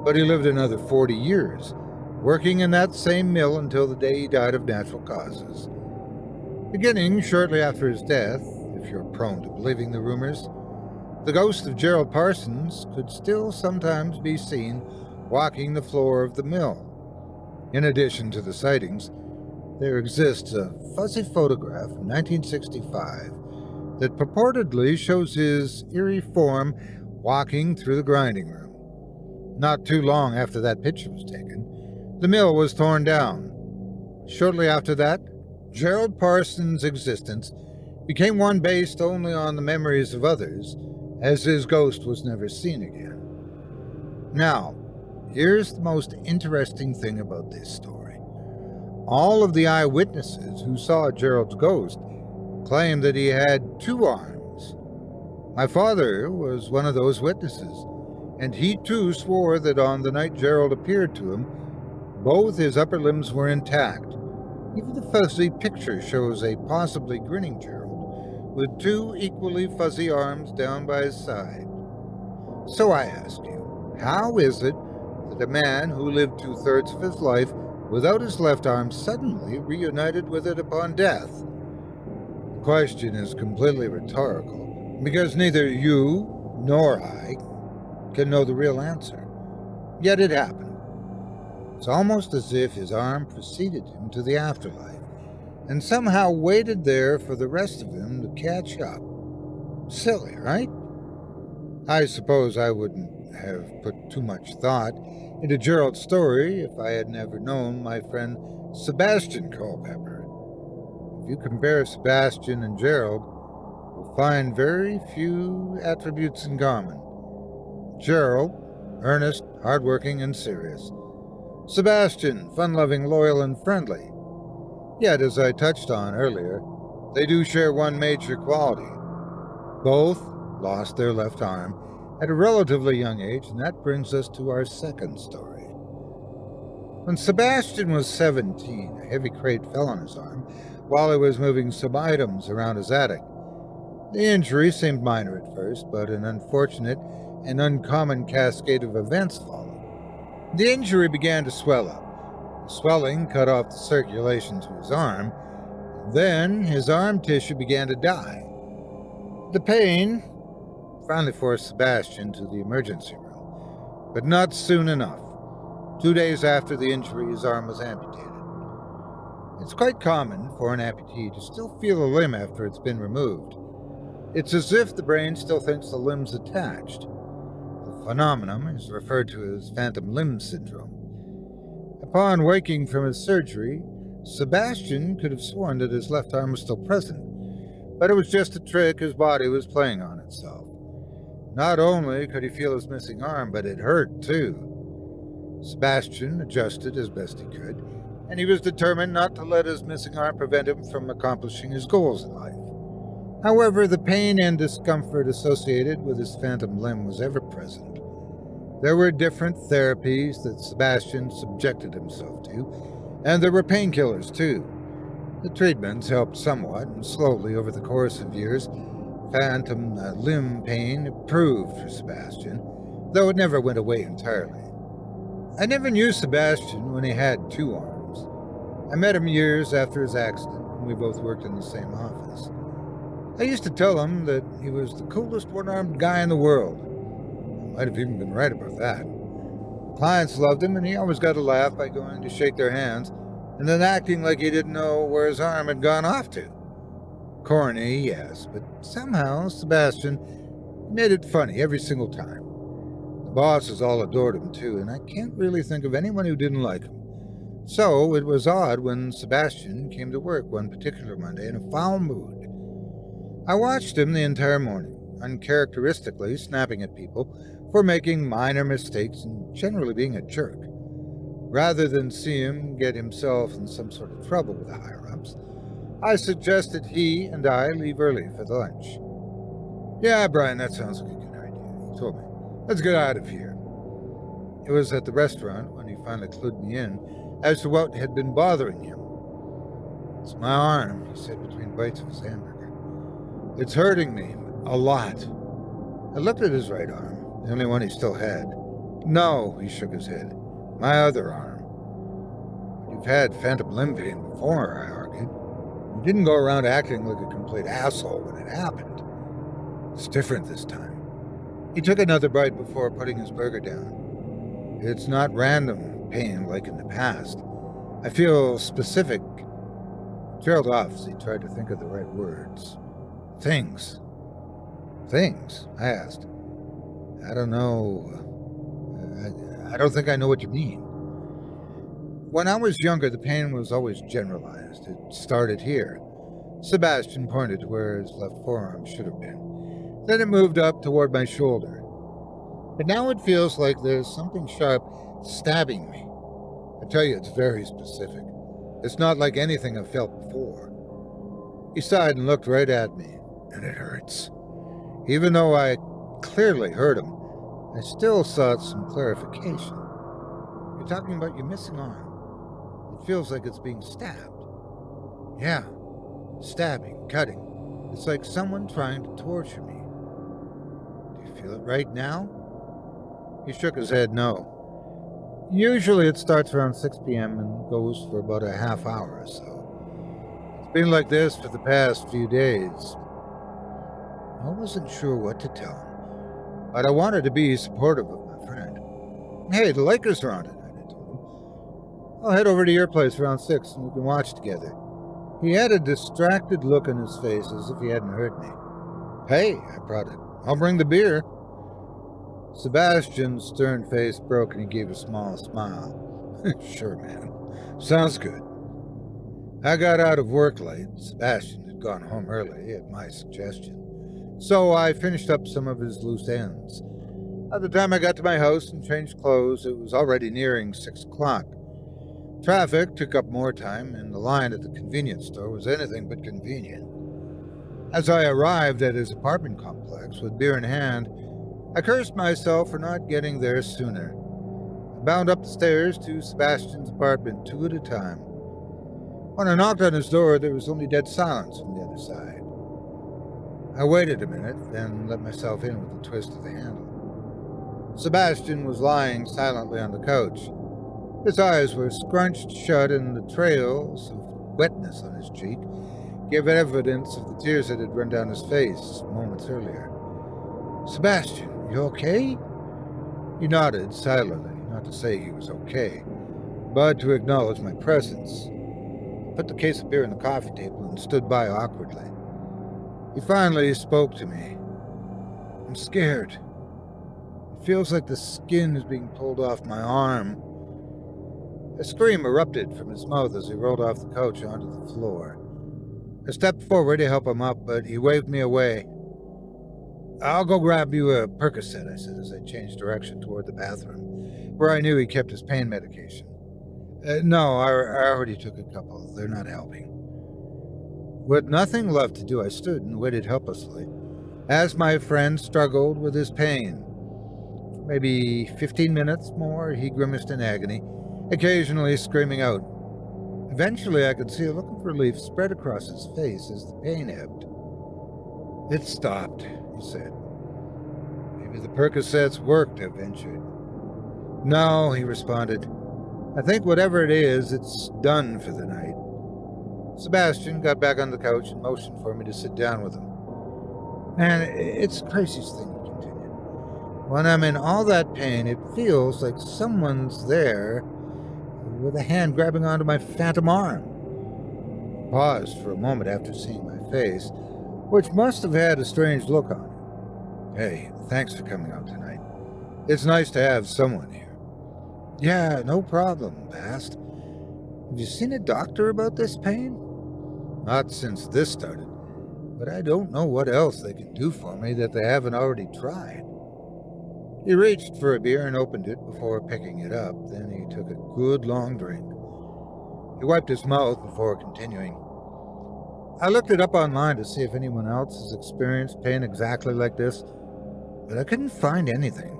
but he lived another 40 years, working in that same mill until the day he died of natural causes. Beginning shortly after his death, if you're prone to believing the rumors, the ghost of Gerald Parsons could still sometimes be seen walking the floor of the mill. In addition to the sightings, there exists a fuzzy photograph from 1965 that purportedly shows his eerie form walking through the grinding room. Not too long after that picture was taken, the mill was torn down. Shortly after that, Gerald Parsons' existence became one based only on the memories of others, as his ghost was never seen again. Now, here's the most interesting thing about this story. All of the eyewitnesses who saw Gerald's ghost claimed that he had two arms. My father was one of those witnesses, and he too swore that on the night Gerald appeared to him, both his upper limbs were intact. Even the fuzzy picture shows a possibly grinning Gerald with two equally fuzzy arms down by his side. So I ask you, how is it that a man who lived 2/3 of his life without his left arm suddenly reunited with it upon death? The question is completely rhetorical, because neither you nor I can know the real answer. Yet it happened. It's almost as if his arm preceded him to the afterlife, and somehow waited there for the rest of him to catch up. Silly, right? I suppose I wouldn't have put too much thought into Gerald's story if I had never known my friend Sebastian Culpepper. If you compare Sebastian and Gerald, you'll find very few attributes in common. Gerald, earnest, hardworking, and serious. Sebastian, fun-loving, loyal, and friendly. Yet, as I touched on earlier, they do share one major quality. Both lost their left arm at a relatively young age, and that brings us to our second story. When Sebastian was 17, a heavy crate fell on his arm while he was moving some items around his attic. The injury seemed minor at first, but an unfortunate and uncommon cascade of events followed. The injury began to swell up. The swelling cut off the circulation to his arm. Then his arm tissue began to die. The pain finally forced Sebastian to the emergency room, but not soon enough. 2 days after the injury, his arm was amputated. It's quite common for an amputee to still feel a limb after it's been removed. It's as if the brain still thinks the limb's attached. The phenomenon is referred to as phantom limb syndrome. Upon waking from his surgery, Sebastian could have sworn that his left arm was still present, but it was just a trick his body was playing on itself. Not only could he feel his missing arm, but it hurt too. Sebastian adjusted as best he could, and he was determined not to let his missing arm prevent him from accomplishing his goals in life. However, the pain and discomfort associated with his phantom limb was ever present. There were different therapies that Sebastian subjected himself to, and there were painkillers too. The treatments helped somewhat, and slowly over the course of years, phantom limb pain improved for Sebastian, though it never went away entirely. I never knew Sebastian when he had 2 arms. I met him years after his accident, and we both worked in the same office. I used to tell him that he was the coolest one-armed guy in the world. I might have even been right about that. Clients loved him, and he always got a laugh by going to shake their hands and then acting like he didn't know where his arm had gone off to. Corny, yes, but somehow Sebastian made it funny every single time. The bosses all adored him too, and I can't really think of anyone who didn't like him. So it was odd when Sebastian came to work one particular Monday in a foul mood. I watched him the entire morning, uncharacteristically snapping at people for making minor mistakes and generally being a jerk. Rather than see him get himself in some sort of trouble with the higher-ups, I suggested he and I leave early for the lunch. "Yeah, Brian, that sounds like a good idea," he told me. "Let's get out of here." It was at the restaurant when he finally clued me in as to what had been bothering him. "It's my arm," he said between bites of his hamburger. "It's hurting me a lot." I looked at his right arm, the only one he still had. "No," he shook his head. "My other arm." "You've had phantom limb pain before," I argued. "You didn't go around acting like a complete asshole when it happened. It's different this time." He took another bite before putting his burger down. "It's not random pain like in the past. I feel specific." He trailed off as he tried to think of the right words. "Things." "Things?" I asked. "I don't know. I don't think I know what you mean." "When I was younger, the pain was always generalized. It started here." Sebastian pointed to where his left forearm should have been. "Then it moved up toward my shoulder. But now it feels like there's something sharp stabbing me. I tell you, it's very specific. It's not like anything I've felt before." He sighed and looked right at me. "And it hurts." Even though I clearly heard him, I still sought some clarification. "You're talking about your missing arm. It feels like it's being stabbed." "Yeah, stabbing, cutting. It's like someone trying to torture me." "Do you feel it right now?" He shook his head no. "Usually it starts around 6 p.m. and goes for about a half hour or so. It's been like this for the past few days." I wasn't sure what to tell him, but I wanted to be supportive of my friend. "Hey, the Lakers are on tonight," I told him. "I'll head over to your place around 6 and we can watch together." He had a distracted look on his face as if he hadn't heard me. "Hey," I prodded, "I'll bring the beer." Sebastian's stern face broke and he gave a small smile. "Sure, man. Sounds good." I got out of work late. Sebastian had gone home early at my suggestion, so I finished up some of his loose ends. By the time I got to my house and changed clothes, it was already nearing 6 o'clock. Traffic took up more time, and the line at the convenience store was anything but convenient. As I arrived at his apartment complex with beer in hand, I cursed myself for not getting there sooner. I bound up the stairs to Sebastian's apartment 2 at a time. When I knocked on his door, there was only dead silence from the other side. I waited a minute, then let myself in with a twist of the handle. Sebastian was lying silently on the couch. His eyes were scrunched shut, and the trails of wetness on his cheek gave evidence of the tears that had run down his face moments earlier. "Sebastian, you okay?" He nodded silently, not to say he was okay, but to acknowledge my presence. I put the case of beer on the coffee table and stood by awkwardly. He finally spoke to me. "I'm scared. It feels like the skin is being pulled off my arm." A scream erupted from his mouth as he rolled off the couch onto the floor. I stepped forward to help him up, but he waved me away. "I'll go grab you a Percocet," I said as I changed direction toward the bathroom, where I knew he kept his pain medication. No, I already took a couple. They're not helping." With nothing left to do, I stood and waited helplessly as my friend struggled with his pain. For maybe 15 minutes more, he grimaced in agony, occasionally screaming out. Eventually, I could see a look of relief spread across his face as the pain ebbed. "It stopped," he said. "Maybe the Percocets worked," I ventured. "No," he responded. "I think whatever it is, it's done for the night." Sebastian got back on the couch and motioned for me to sit down with him. "Man, it's the craziest thing," he continued. "When I'm in all that pain, it feels like someone's there with a hand grabbing onto my phantom arm." He paused for a moment after seeing my face, which must have had a strange look on it. "Hey, thanks for coming out tonight. It's nice to have someone here." "Yeah, no problem, Bast. Have you seen a doctor about this pain?" "Not since this started, but I don't know what else they can do for me that they haven't already tried." He reached for a beer and opened it before picking it up. Then he took a good long drink. He wiped his mouth before continuing. "I looked it up online to see if anyone else has experienced pain exactly like this, but I couldn't find anything."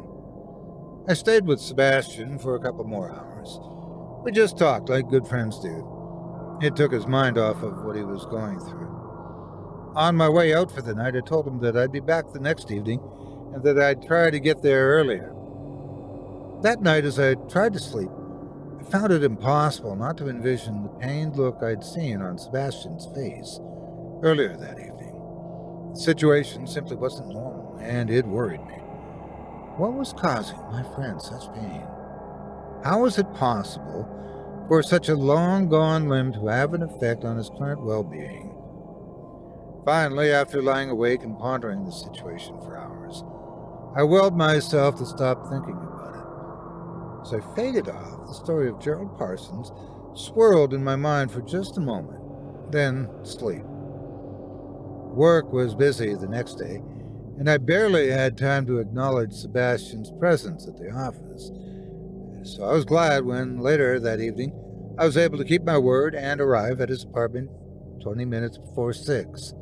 I stayed with Sebastian for a couple more hours. We just talked like good friends do. It took his mind off of what he was going through. On my way out for the night, I told him that I'd be back the next evening and that I'd try to get there earlier. That night, as I tried to sleep, I found it impossible not to envision the pained look I'd seen on Sebastian's face earlier that evening. The situation simply wasn't normal, and it worried me. What was causing my friend such pain? How was it possible for such a long-gone limb to have an effect on his current well-being? Finally, after lying awake and pondering the situation for hours, I willed myself to stop thinking about it. As I faded off, the story of Gerald Parsons swirled in my mind for just a moment, then sleep. Work was busy the next day, and I barely had time to acknowledge Sebastian's presence at the office. So I was glad when, later that evening, I was able to keep my word and arrive at his apartment 20 minutes before 6.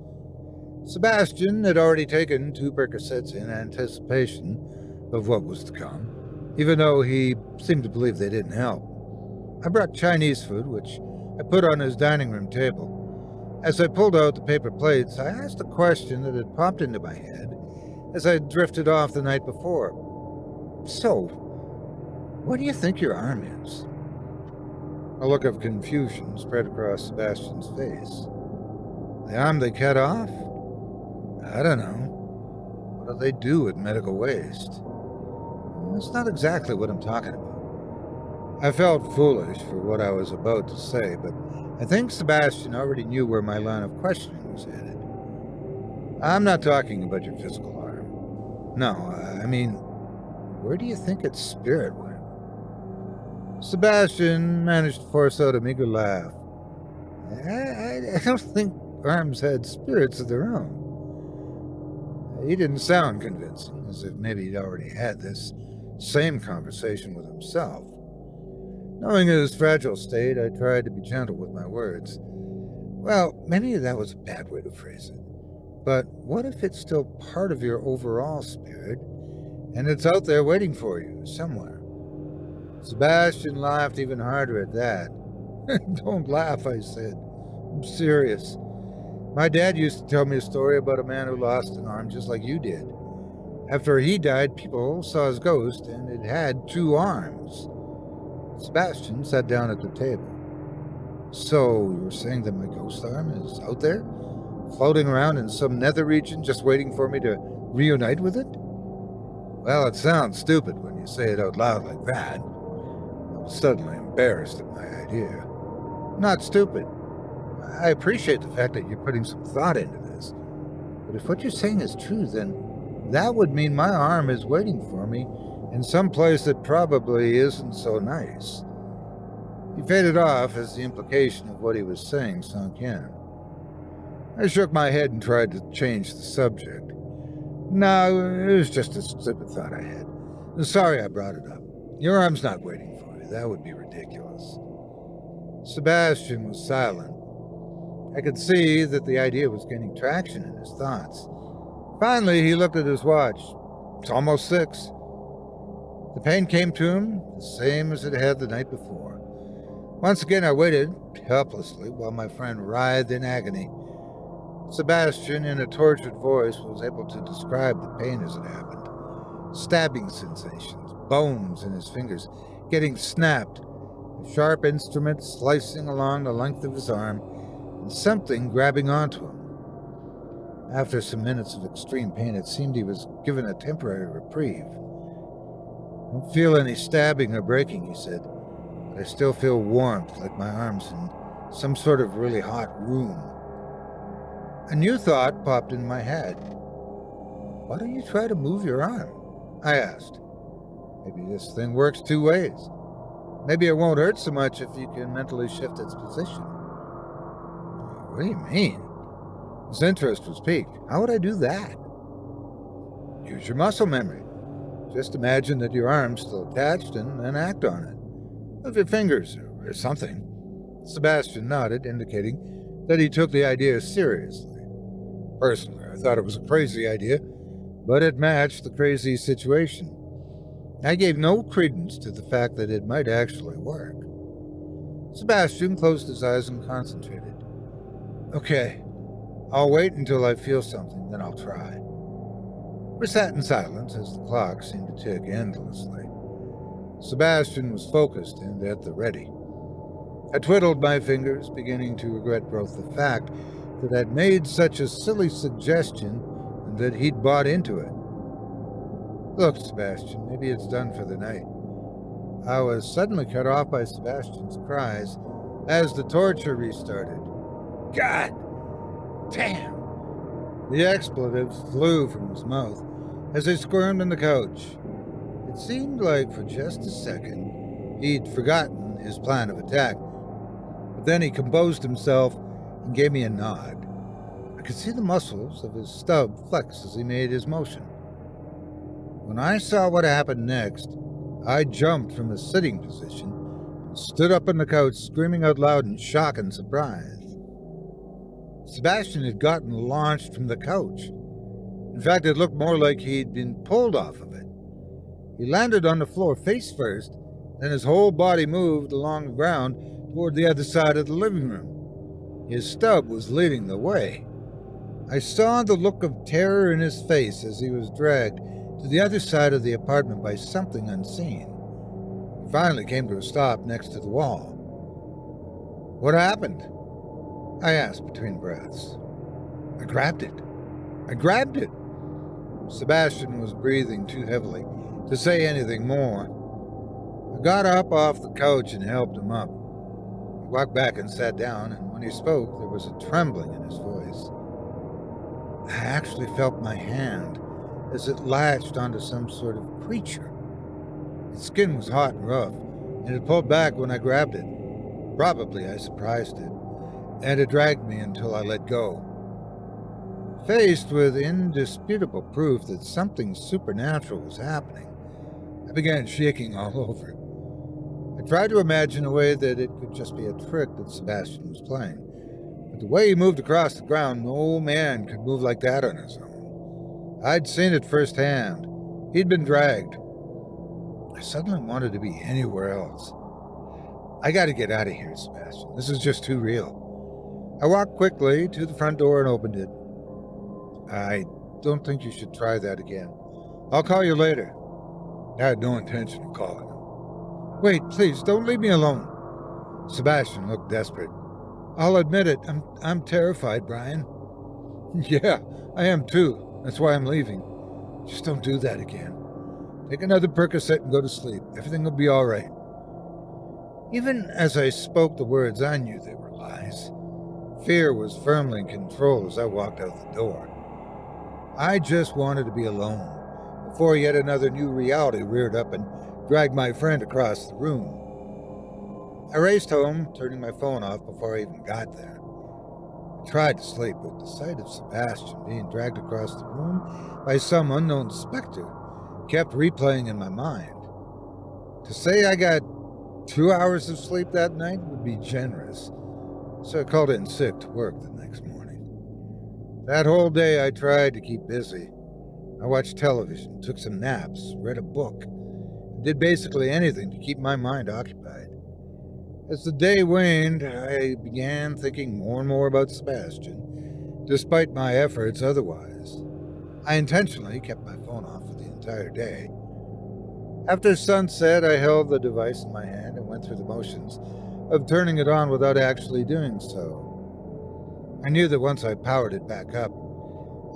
Sebastian had already taken 2 Percocets in anticipation of what was to come, even though he seemed to believe they didn't help. I brought Chinese food, which I put on his dining room table. As I pulled out the paper plates, I asked a question that had popped into my head as I drifted off the night before. "So, what do you think your arm is?" A look of confusion spread across Sebastian's face. "The arm they cut off? I don't know. What do they do with medical waste?" "That's not exactly what I'm talking about." I felt foolish for what I was about to say, but I think Sebastian already knew where my line of questioning was headed. "I'm not talking about your physical arm. No, I mean, where do you think its spirit went?" Sebastian managed to force out a meager laugh. I don't think arms had spirits of their own." He didn't sound convincing, as if maybe he'd already had this same conversation with himself. Knowing his fragile state, I tried to be gentle with my words. Well, maybe that was a bad way to phrase it. But what if it's still part of your overall spirit, and it's out there waiting for you somewhere? Sebastian laughed even harder at that. Don't laugh, I said. I'm serious. My dad used to tell me a story about a man who lost an arm just like you did. After he died, people saw his ghost, and it had 2 arms. Sebastian sat down at the table. So, you're saying that my ghost arm is out there, floating around in some nether region just waiting for me to reunite with it? Well, it sounds stupid when you say it out loud like that. I was suddenly embarrassed at my idea. Not stupid. I appreciate the fact that you're putting some thought into this. But if what you're saying is true, then that would mean my arm is waiting for me in some place that probably isn't so nice. He faded off as the implication of what he was saying sunk in. I shook my head and tried to change the subject. No, it was just a stupid thought I had. Sorry I brought it up. Your arm's not waiting for you. That would be ridiculous. Sebastian was silent. I could see that the idea was gaining traction in his thoughts. Finally, he looked at his watch. It's almost 6. The pain came to him the same as it had the night before. Once again, I waited helplessly while my friend writhed in agony. Sebastian, in a tortured voice, was able to describe the pain as it happened. Stabbing sensations, bones in his fingers getting snapped, a sharp instrument slicing along the length of his arm, and something grabbing onto him. After some minutes of extreme pain, it seemed he was given a temporary reprieve. I don't feel any stabbing or breaking, he said, but I still feel warmth, like my arm's in some sort of really hot room. A new thought popped in my head. Why don't you try to move your arm? I asked. Maybe this thing works 2 ways. Maybe it won't hurt so much if you can mentally shift its position. What do you mean? His interest was piqued. How would I do that? Use your muscle memory. Just imagine that your arm's still attached and then act on it. Move your fingers or something. Sebastian nodded, indicating that he took the idea seriously. Personally, I thought it was a crazy idea, but it matched the crazy situation. I gave no credence to the fact that it might actually work. Sebastian closed his eyes and concentrated. Okay, I'll wait until I feel something, then I'll try. We sat in silence as the clock seemed to tick endlessly. Sebastian was focused and at the ready. I twiddled my fingers, beginning to regret both the fact that I'd made such a silly suggestion and that he'd bought into it. Look, Sebastian, maybe it's done for the night. I was suddenly cut off by Sebastian's cries as the torture restarted. God damn! The expletives flew from his mouth as he squirmed on the couch. It seemed like for just a second he'd forgotten his plan of attack, but then he composed himself and gave me a nod. I could see the muscles of his stub flex as he made his motion. When I saw what happened next, I jumped from a sitting position and stood up on the couch, screaming out loud in shock and surprise. Sebastian had gotten launched from the couch. In fact, it looked more like he'd been pulled off of it. He landed on the floor face first, then his whole body moved along the ground toward the other side of the living room. His stub was leading the way. I saw the look of terror in his face as he was dragged to the other side of the apartment by something unseen. He finally came to a stop next to the wall. What happened? I asked between breaths. I grabbed it. Sebastian was breathing too heavily to say anything more. I got up off the couch and helped him up. He walked back and sat down, and when he spoke, there was a trembling in his voice. I actually felt my hand as it latched onto some sort of creature. Its skin was hot and rough, and it pulled back when I grabbed it. Probably I surprised it, and it dragged me until I let go. Faced with indisputable proof that something supernatural was happening, I began shaking all over. I tried to imagine a way that it could just be a trick that Sebastian was playing. But the way he moved across the ground, no man could move like that on his own. I'd seen it firsthand. He'd been dragged. I suddenly wanted to be anywhere else. I gotta get out of here, Sebastian. This is just too real. I walked quickly to the front door and opened it. I don't think you should try that again. I'll call you later. I had no intention of calling him. Wait, please, don't leave me alone. Sebastian looked desperate. I'll admit it, I'm terrified, Brian. Yeah, I am too. That's why I'm leaving. Just don't do that again. Take another Percocet and go to sleep. Everything will be all right. Even as I spoke the words, I knew they were lies. Fear was firmly in control as I walked out the door. I just wanted to be alone before yet another new reality reared up and dragged my friend across the room. I raced home, turning my phone off before I even got there. I tried to sleep, but the sight of Sebastian being dragged across the room by some unknown specter kept replaying in my mind. To say I got 2 hours of sleep that night would be generous, so I called in sick to work the next morning. That whole day I tried to keep busy. I watched television, took some naps, read a book, and did basically anything to keep my mind occupied. As the day waned, I began thinking more and more about Sebastian, despite my efforts otherwise. I intentionally kept my phone off for the entire day. After sunset, I held the device in my hand and went through the motions of turning it on without actually doing so. I knew that once I powered it back up,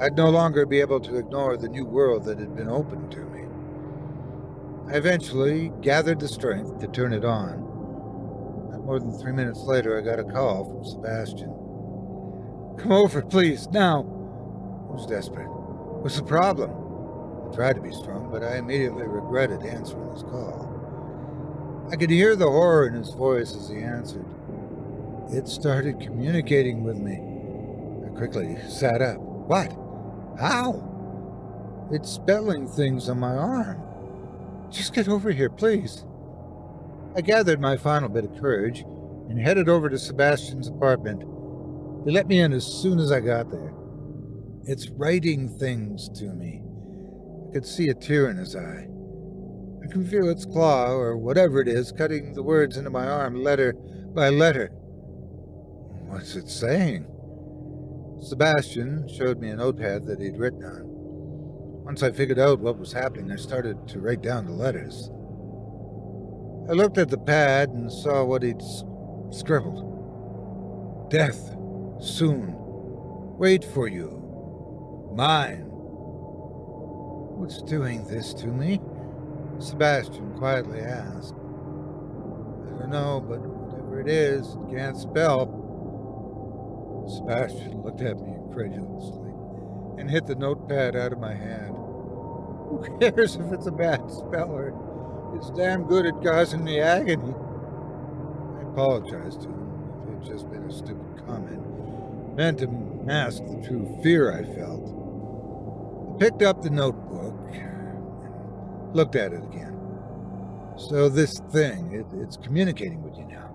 I'd no longer be able to ignore the new world that had been opened to me. I eventually gathered the strength to turn it on. Not more than 3 minutes later, I got a call from Sebastian. Come over, please, now. I was desperate. What's the problem? I tried to be strong, but I immediately regretted answering his call. I could hear the horror in his voice as he answered. It started communicating with me. I quickly sat up. What? How? It's spelling things on my arm. Just get over here, please. I gathered my final bit of courage and headed over to Sebastian's apartment. He let me in as soon as I got there. It's writing things to me. I could see a tear in his eye. I can feel its claw, or whatever it is, cutting the words into my arm letter by letter. What's it saying? Sebastian showed me a notepad that he'd written on. Once I figured out what was happening, I started to write down the letters. I looked at the pad and saw what he'd scribbled. Death, soon. Wait for you. Mine. What's doing this to me? Sebastian quietly asked. I don't know, but whatever it is, it can't spell. Sebastian looked at me incredulously and hit the notepad out of my hand. Who cares if it's a bad speller? It's damn good at causing me agony. I apologized to him if it had just been a stupid comment, meant to mask the true fear I felt. I picked up the notebook and looked at it again. So this thing, it's communicating with you now.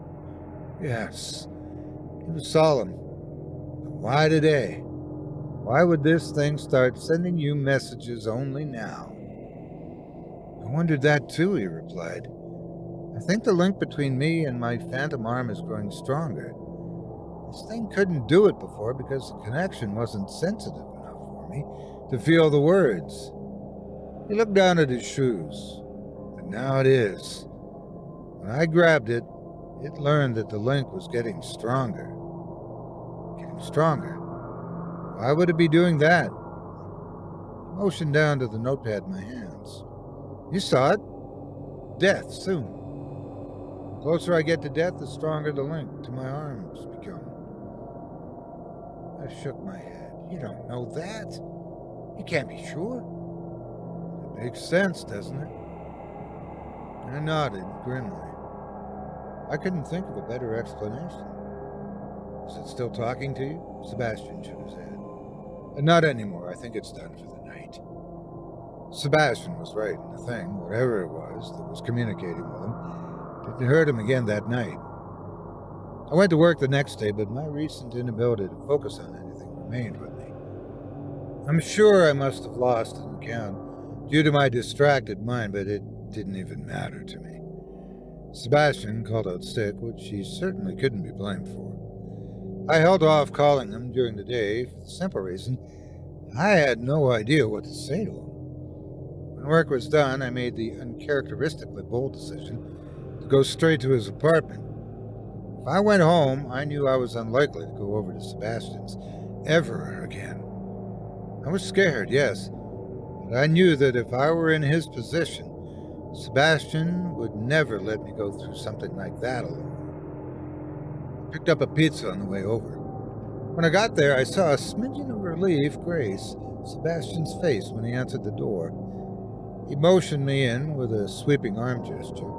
Yes, it was solemn. Why today? Why would this thing start sending you messages only now? I wondered that too, he replied. I think the link between me and my phantom arm is growing stronger. This thing couldn't do it before because the connection wasn't sensitive enough for me to feel the words. He looked down at his shoes, but now it is. When I grabbed it, it learned that the link was getting stronger. Stronger. Why would it be doing that? I motioned down to the notepad in my hands. You saw it. Death, soon. The closer I get to death, the stronger the link to my arms become. I shook my head. You don't know that. You can't be sure. It makes sense, doesn't it? I nodded grimly. I couldn't think of a better explanation. Is it still talking to you? Sebastian shook his head. Not anymore. I think it's done for the night. Sebastian was right, and the thing, whatever it was that was communicating with him, It hurt him again that night. I went to work the next day, but my recent inability to focus on anything remained with me. I'm sure I must have lost an account due to my distracted mind, but it didn't even matter to me. Sebastian called out sick, which he certainly couldn't be blamed for. I held off calling him during the day for the simple reason I had no idea what to say to him. When work was done, I made the uncharacteristically bold decision to go straight to his apartment. If I went home, I knew I was unlikely to go over to Sebastian's ever again. I was scared, yes, but I knew that if I were in his position, Sebastian would never let me go through something like that alone. I picked up a pizza on the way over. When I got there, I saw a smidgen of relief grace Sebastian's face when he answered the door. He motioned me in with a sweeping arm gesture,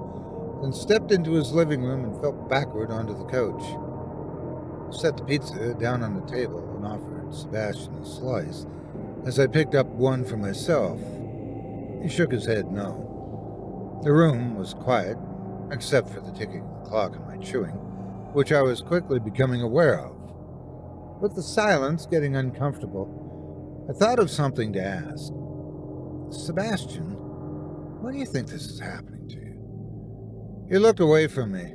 then stepped into his living room and fell backward onto the couch. I set the pizza down on the table and offered Sebastian a slice as I picked up one for myself. He shook his head no. The room was quiet, except for the ticking of the clock and my chewing, which I was quickly becoming aware of. With the silence getting uncomfortable, I thought of something to ask. Sebastian, why do you think this is happening to you? He looked away from me.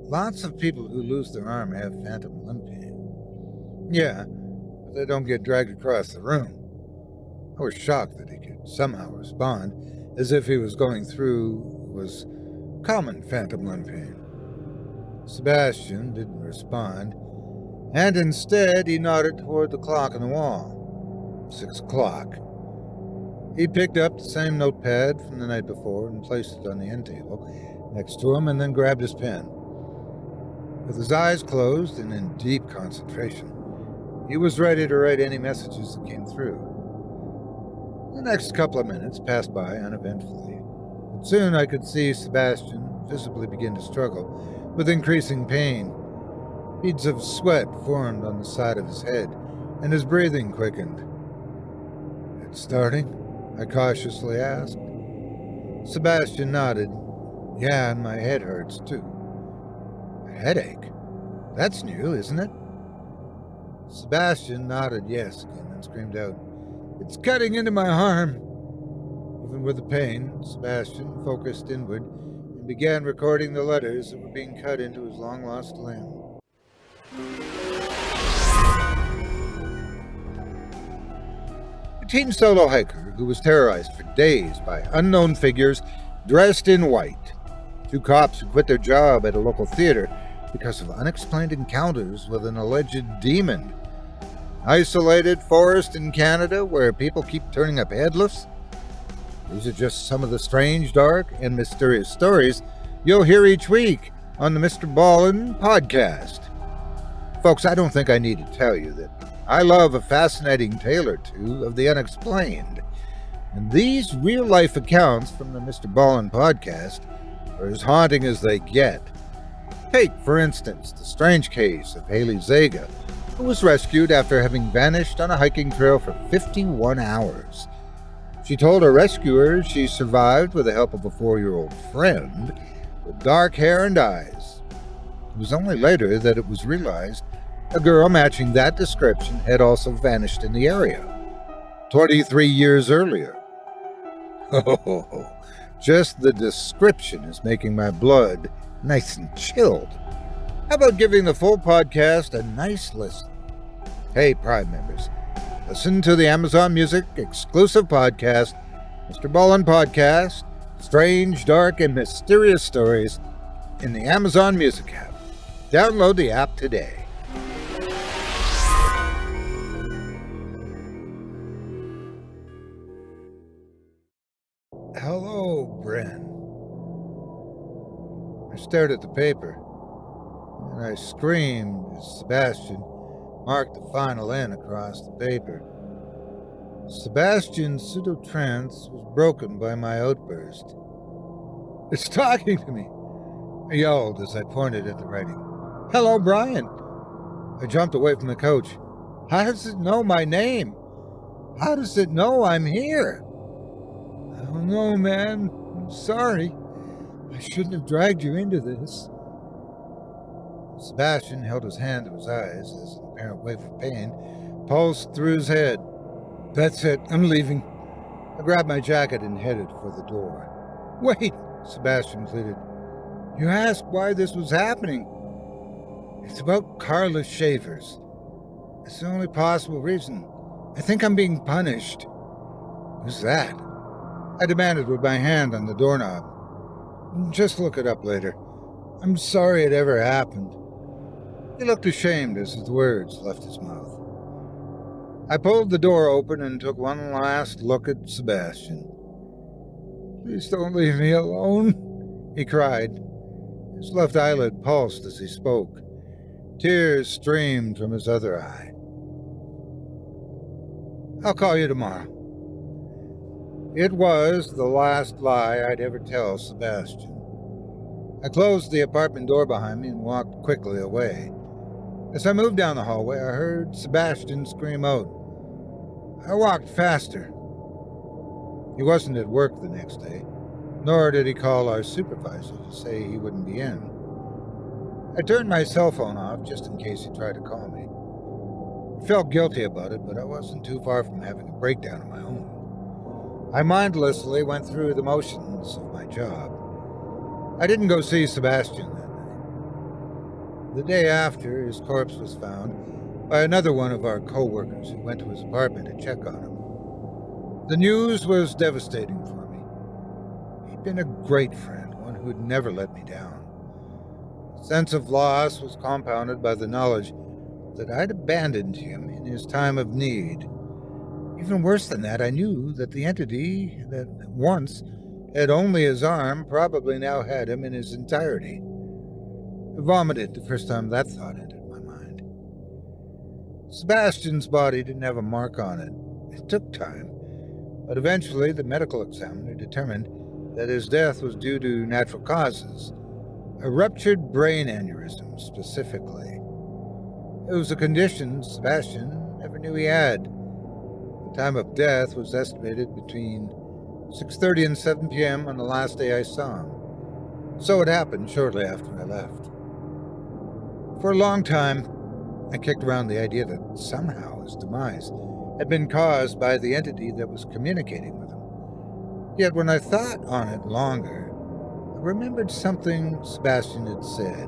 Lots of people who lose their arm have phantom limb pain. Yeah, but they don't get dragged across the room. I was shocked that he could somehow respond as if he was going through was common phantom limb pain. Sebastian didn't respond, and instead he nodded toward the clock on the wall. 6 o'clock. He picked up the same notepad from the night before and placed it on the end table next to him and then grabbed his pen. With his eyes closed and in deep concentration, he was ready to write any messages that came through. The next couple of minutes passed by uneventfully, but soon I could see Sebastian visibly begin to struggle with increasing pain. Beads of sweat formed on the side of his head, and his breathing quickened. "It's starting?" I cautiously asked. Sebastian nodded. "Yeah, and my head hurts, too." "A headache? That's new, isn't it?" Sebastian nodded yes again and screamed out, "It's cutting into my arm." Even with the pain, Sebastian focused inward and began recording the letters that were being cut into his long-lost limb. A teen solo hiker who was terrorized for days by unknown figures dressed in white. 2 cops who quit their job at a local theater because of unexplained encounters with an alleged demon. Isolated forest in Canada where people keep turning up headless. These are just some of the strange, dark, and mysterious stories you'll hear each week on the Mr. Ballin podcast. Folks, I don't think I need to tell you that I love a fascinating tale or two of the unexplained, and these real-life accounts from the Mr. Ballin podcast are as haunting as they get. Take, for instance, the strange case of Haley Zaga, who was rescued after having vanished on a hiking trail for 51 hours. She told her rescuers she survived with the help of a 4-year-old friend with dark hair and eyes. It was only later that it was realized a girl matching that description had also vanished in the area 23 years earlier. Oh, just the description is making my blood nice and chilled. How about giving the full podcast a nice listen? Hey, Prime members, listen to the Amazon Music exclusive podcast, Mr. Ballin Podcast, Strange, Dark, and Mysterious Stories in the Amazon Music app. Download the app today. Hello, Bren. I stared at the paper, and I screamed as Sebastian marked the final N across the paper. Sebastian's pseudo-trance was broken by my outburst. "It's talking to me!" I yelled as I pointed at the writing. "Hello, Brian!" I jumped away from the couch. "How does it know my name? How does it know I'm here?" "I don't know, man. I'm sorry. I shouldn't have dragged you into this. Sebastian held his hand to his eyes as an apparent wave of pain pulsed through his head. That's it, I'm leaving. I grabbed my jacket and headed for the door. Wait, Sebastian pleaded. You asked why this was happening. It's about Carla Shavers. It's the only possible reason. I think I'm being punished. Who's that? I demanded with my hand on the doorknob. Just look it up later. I'm sorry it ever happened. He looked ashamed as his words left his mouth. I pulled the door open and took one last look at Sebastian. Please don't leave me alone, he cried. His left eyelid pulsed as he spoke. Tears streamed from his other eye. I'll call you tomorrow. It was the last lie I'd ever tell Sebastian. I closed the apartment door behind me and walked quickly away. As I moved down the hallway, I heard Sebastian scream out. I walked faster. He wasn't at work the next day, nor did he call our supervisor to say he wouldn't be in. I turned my cell phone off just in case he tried to call me. I felt guilty about it, but I wasn't too far from having a breakdown of my own. I mindlessly went through the motions of my job. I didn't go see Sebastian that night. The day after, his corpse was found by another one of our co-workers who went to his apartment to check on him. The news was devastating for me. He'd been a great friend, one who'd never let me down. The sense of loss was compounded by the knowledge that I'd abandoned him in his time of need. Even worse than that, I knew that the entity that once had only his arm probably now had him in his entirety. I vomited the first time that thought entered my mind. Sebastian's body didn't have a mark on it. It took time, but eventually the medical examiner determined that his death was due to natural causes, a ruptured brain aneurysm specifically. It was a condition Sebastian never knew he had. The time of death was estimated between 6:30 and 7 p.m. on the last day I saw him. So it happened shortly after I left. For a long time, I kicked around the idea that somehow his demise had been caused by the entity that was communicating with him. Yet when I thought on it longer, I remembered something Sebastian had said.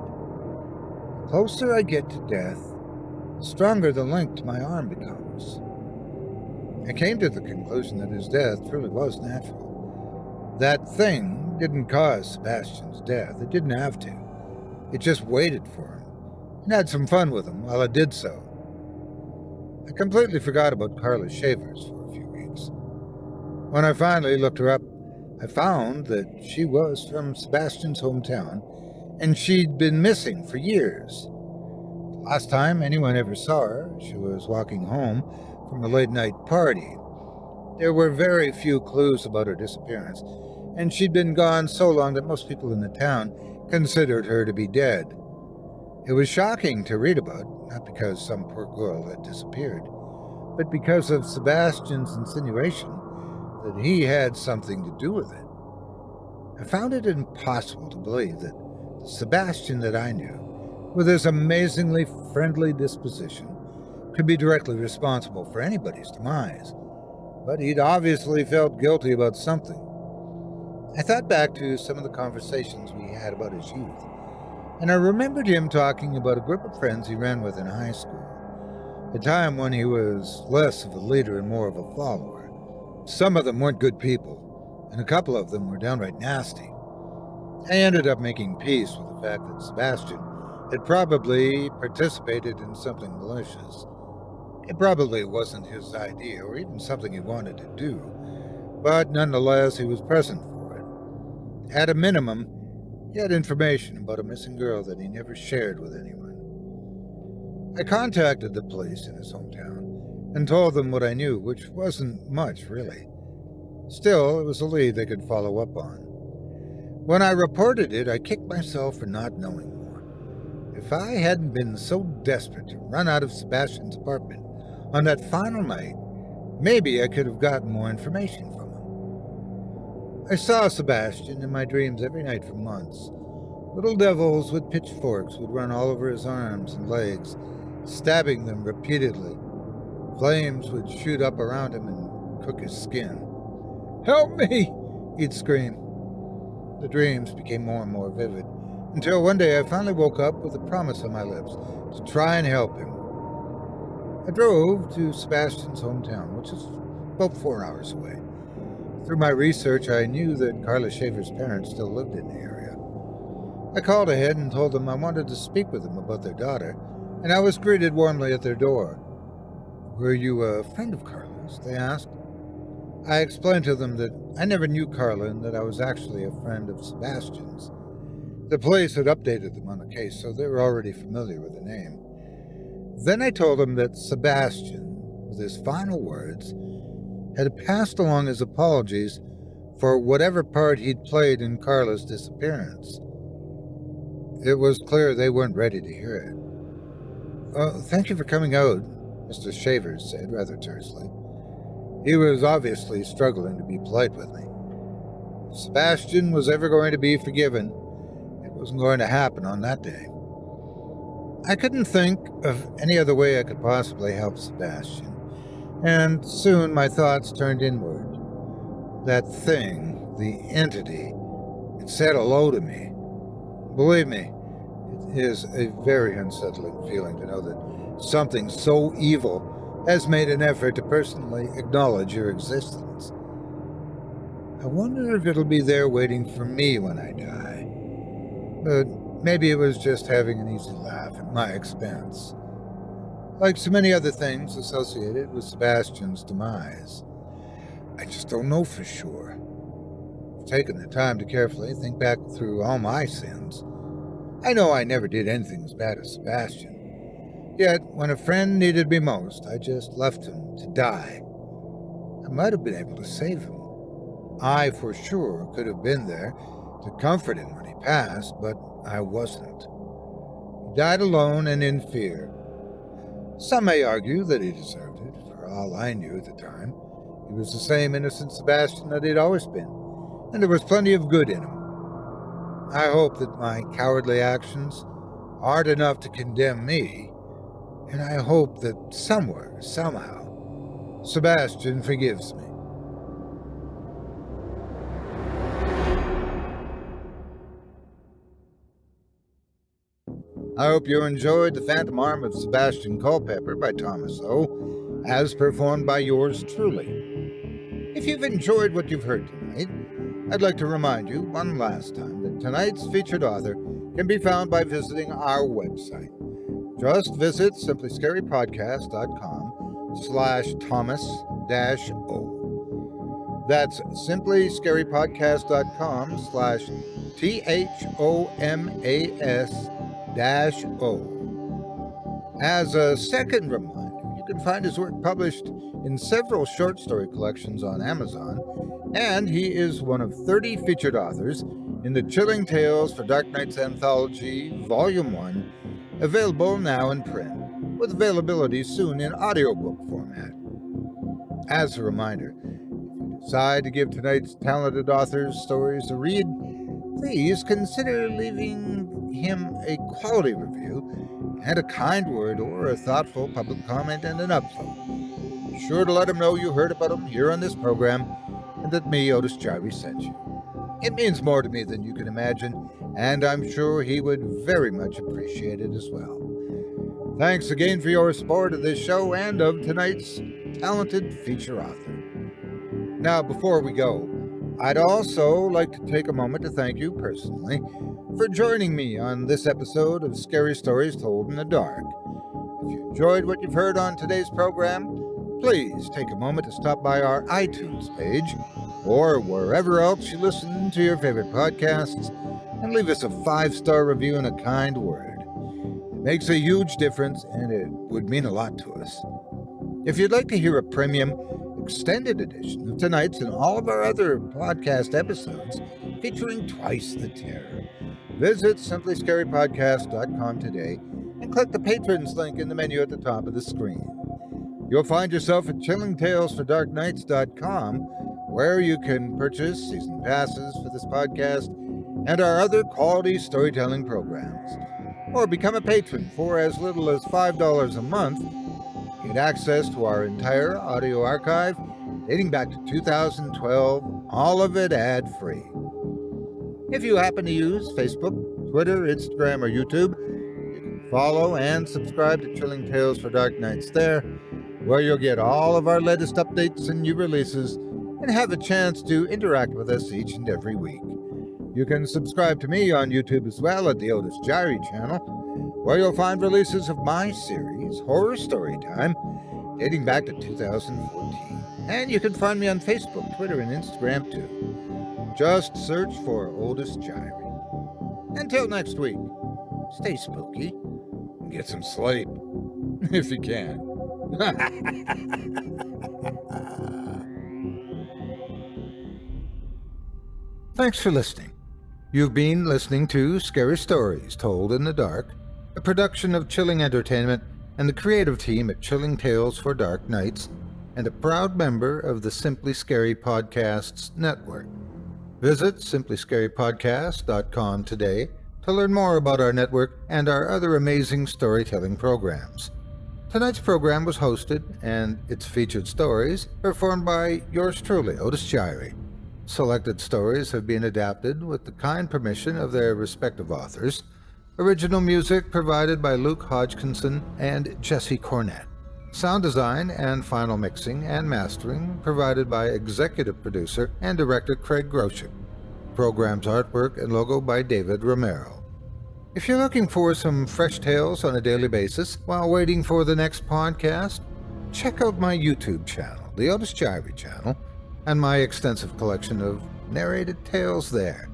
The closer I get to death, the stronger the link to my arm becomes. I came to the conclusion that his death truly was natural. That thing didn't cause Sebastian's death. It didn't have to. It just waited for him and had some fun with him while it did so. I completely forgot about Carla Shavers for a few weeks. When I finally looked her up, I found that she was from Sebastian's hometown, and she'd been missing for years. The last time anyone ever saw her, she was walking home from a late-night party. There were very few clues about her disappearance, and she'd been gone so long that most people in the town considered her to be dead. It was shocking to read about, not because some poor girl had disappeared, but because of Sebastian's insinuation that he had something to do with it. I found it impossible to believe that the Sebastian that I knew, with his amazingly friendly disposition, could be directly responsible for anybody's demise, but he'd obviously felt guilty about something. I thought back to some of the conversations we had about his youth, and I remembered him talking about a group of friends he ran with in high school, a time when he was less of a leader and more of a follower. Some of them weren't good people, and a couple of them were downright nasty. I ended up making peace with the fact that Sebastian had probably participated in something malicious. It probably wasn't his idea or even something he wanted to do, but nonetheless he was present for it. At a minimum, he had information about a missing girl that he never shared with anyone. I contacted the police in his hometown and told them what I knew, which wasn't much, really. Still, it was a lead they could follow up on. When I reported it, I kicked myself for not knowing more. If I hadn't been so desperate to run out of Sebastian's apartment on that final night, maybe I could have gotten more information from him. I saw Sebastian in my dreams every night for months. Little devils with pitchforks would run all over his arms and legs, stabbing them repeatedly. Flames would shoot up around him and cook his skin. "Help me!" he'd scream. The dreams became more and more vivid, until one day I finally woke up with a promise on my lips to try and help him. I drove to Sebastian's hometown, which is about 4 hours away. Through my research, I knew that Carla Shaver's parents still lived in the area. I called ahead and told them I wanted to speak with them about their daughter, and I was greeted warmly at their door. "Were you a friend of Carla's?" they asked. I explained to them that I never knew Carla and that I was actually a friend of Sebastian's. The police had updated them on the case, so they were already familiar with the name. Then I told them that Sebastian, with his final words, had passed along his apologies for whatever part he'd played in Carla's disappearance. It was clear they weren't ready to hear it. "Thank you for coming out," Mr. Shavers said rather tersely. He was obviously struggling to be polite with me. If Sebastian was ever going to be forgiven, it wasn't going to happen on that day. I couldn't think of any other way I could possibly help Sebastian, and soon my thoughts turned inward. That thing, the entity, it said hello to me. Believe me, it is a very unsettling feeling to know that something so evil has made an effort to personally acknowledge your existence. I wonder if it'll be there waiting for me when I die. But maybe it was just having an easy laugh at my expense. Like so many other things associated with Sebastian's demise, I just don't know for sure. I've taken the time to carefully think back through all my sins. I know I never did anything as bad as Sebastian. Yet, when a friend needed me most, I just left him to die. I might have been able to save him. I, for sure, could have been there to comfort him when he passed, but I wasn't. He died alone and in fear. Some may argue that he deserved it, for all I knew at the time. He was the same innocent Sebastian that he'd always been, and there was plenty of good in him. I hope that my cowardly actions aren't enough to condemn me, and I hope that somewhere, somehow, Sebastian forgives me. I hope you enjoyed The Phantom Arm of Sebastian Culpepper by Thomas O, as performed by yours truly. If you've enjoyed what you've heard tonight, I'd like to remind you one last time that tonight's featured author can be found by visiting our website. Just visit simplyscarypodcast.com/Thomas-O. That's simplyscarypodcast.com/THOMAS-O. As a second reminder, you can find his work published in several short story collections on Amazon, and he is one of 30 featured authors in the Chilling Tales for Dark Nights Anthology, Volume 1, available now in print, with availability soon in audiobook format. As a reminder, if you decide to give tonight's talented author's stories a read, please consider leaving him a quality review and a kind word or a thoughtful public comment and an upvote. Be sure to let him know you heard about him here on this program and that me, Otis Jiry, sent you. It means more to me than you can imagine, and I'm sure he would very much appreciate it as well. Thanks again for your support of this show and of tonight's talented feature author. Now, before we go, I'd also like to take a moment to thank you personally for joining me on this episode of Scary Stories Told in the Dark. If you enjoyed what you've heard on today's program, please take a moment to stop by our iTunes page or wherever else you listen to your favorite podcasts and leave us a 5-star review and a kind word. It makes a huge difference and it would mean a lot to us. If you'd like to hear a premium extended edition of tonight's and all of our other podcast episodes featuring Twice the Terror, visit simplyscarypodcast.com today and click the Patrons link in the menu at the top of the screen. You'll find yourself at chillingtalesfordarknights.com, where you can purchase season passes for this podcast and our other quality storytelling programs. Or become a patron for as little as $5 a month. Get access to our entire audio archive dating back to 2012, all of it ad-free. If you happen to use Facebook, Twitter, Instagram, or YouTube, you can follow and subscribe to Chilling Tales for Dark Nights there, where you'll get all of our latest updates and new releases and have a chance to interact with us each and every week. You can subscribe to me on YouTube as well at the Otis Jiry channel, where you'll find releases of my series, Horror Storytime, dating back to 2014. And you can find me on Facebook, Twitter, and Instagram too. Just search for Otis Jiry. Until next week, stay spooky and get some sleep, if you can. Thanks for listening. You've been listening to Scary Stories Told in the Dark, a production of Chilling Entertainment and the creative team at Chilling Tales for Dark Nights, and a proud member of the Simply Scary Podcasts Network. Visit simplyscarypodcast.com today to learn more about our network and our other amazing storytelling programs. Tonight's program was hosted, and its featured stories performed by yours truly, Otis Jiry. Selected stories have been adapted with the kind permission of their respective authors. Original music provided by Luke Hodgkinson and Jesse Cornett. Sound design and final mixing and mastering provided by executive producer and director Craig Groshek. Program's artwork and logo by David Romero. If you're looking for some fresh tales on a daily basis while waiting for the next podcast, check out my YouTube channel, the Otis Jiry channel, and my extensive collection of narrated tales there.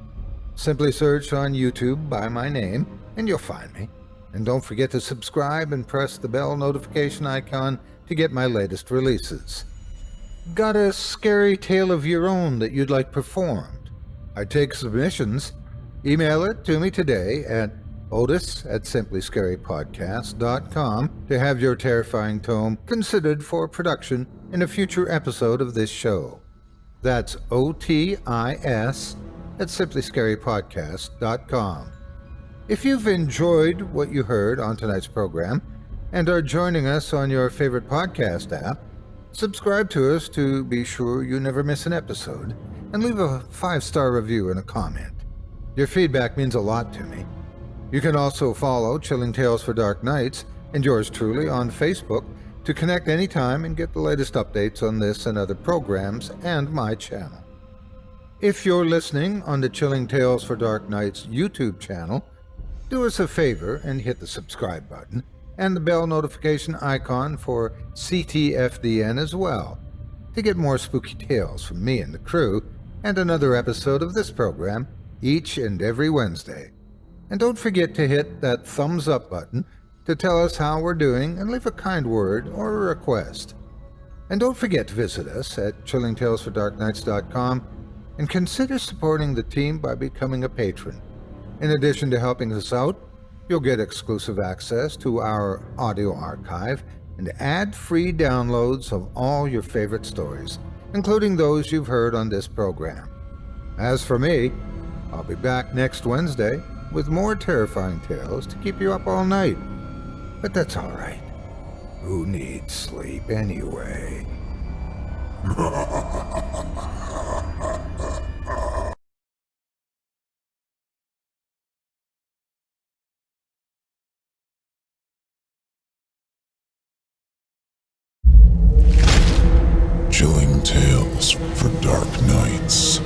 Simply search on YouTube by my name, and you'll find me. And don't forget to subscribe and press the bell notification icon to get my latest releases. Got a scary tale of your own that you'd like performed? I take submissions. Email it to me today at otis@simplyscarypodcast.com to have your terrifying tome considered for production in a future episode of this show. That's otis@simplyscarypodcast.com. If you've enjoyed what you heard on tonight's program and are joining us on your favorite podcast app, subscribe to us to be sure you never miss an episode, and leave a 5-star review and a comment. Your feedback means a lot to me. You can also follow Chilling Tales for Dark Nights and yours truly on Facebook to connect anytime and get the latest updates on this and other programs and my channel. If you're listening on the Chilling Tales for Dark Nights YouTube channel, do us a favor and hit the subscribe button and the bell notification icon for ctfdn as well to get more spooky tales from me and the crew and another episode of this program each and every Wednesday. And don't forget to hit that thumbs up button to tell us how we're doing and leave a kind word or a request. And don't forget to visit us at chillingtalesfordarknights.com and consider supporting the team by becoming a patron. In addition to helping us out, you'll get exclusive access to our audio archive and ad-free downloads of all your favorite stories, including those you've heard on this program. As for me, I'll be back next Wednesday with more terrifying tales to keep you up all night. But that's all right. Who needs sleep anyway? Chilling Tales for Dark Nights.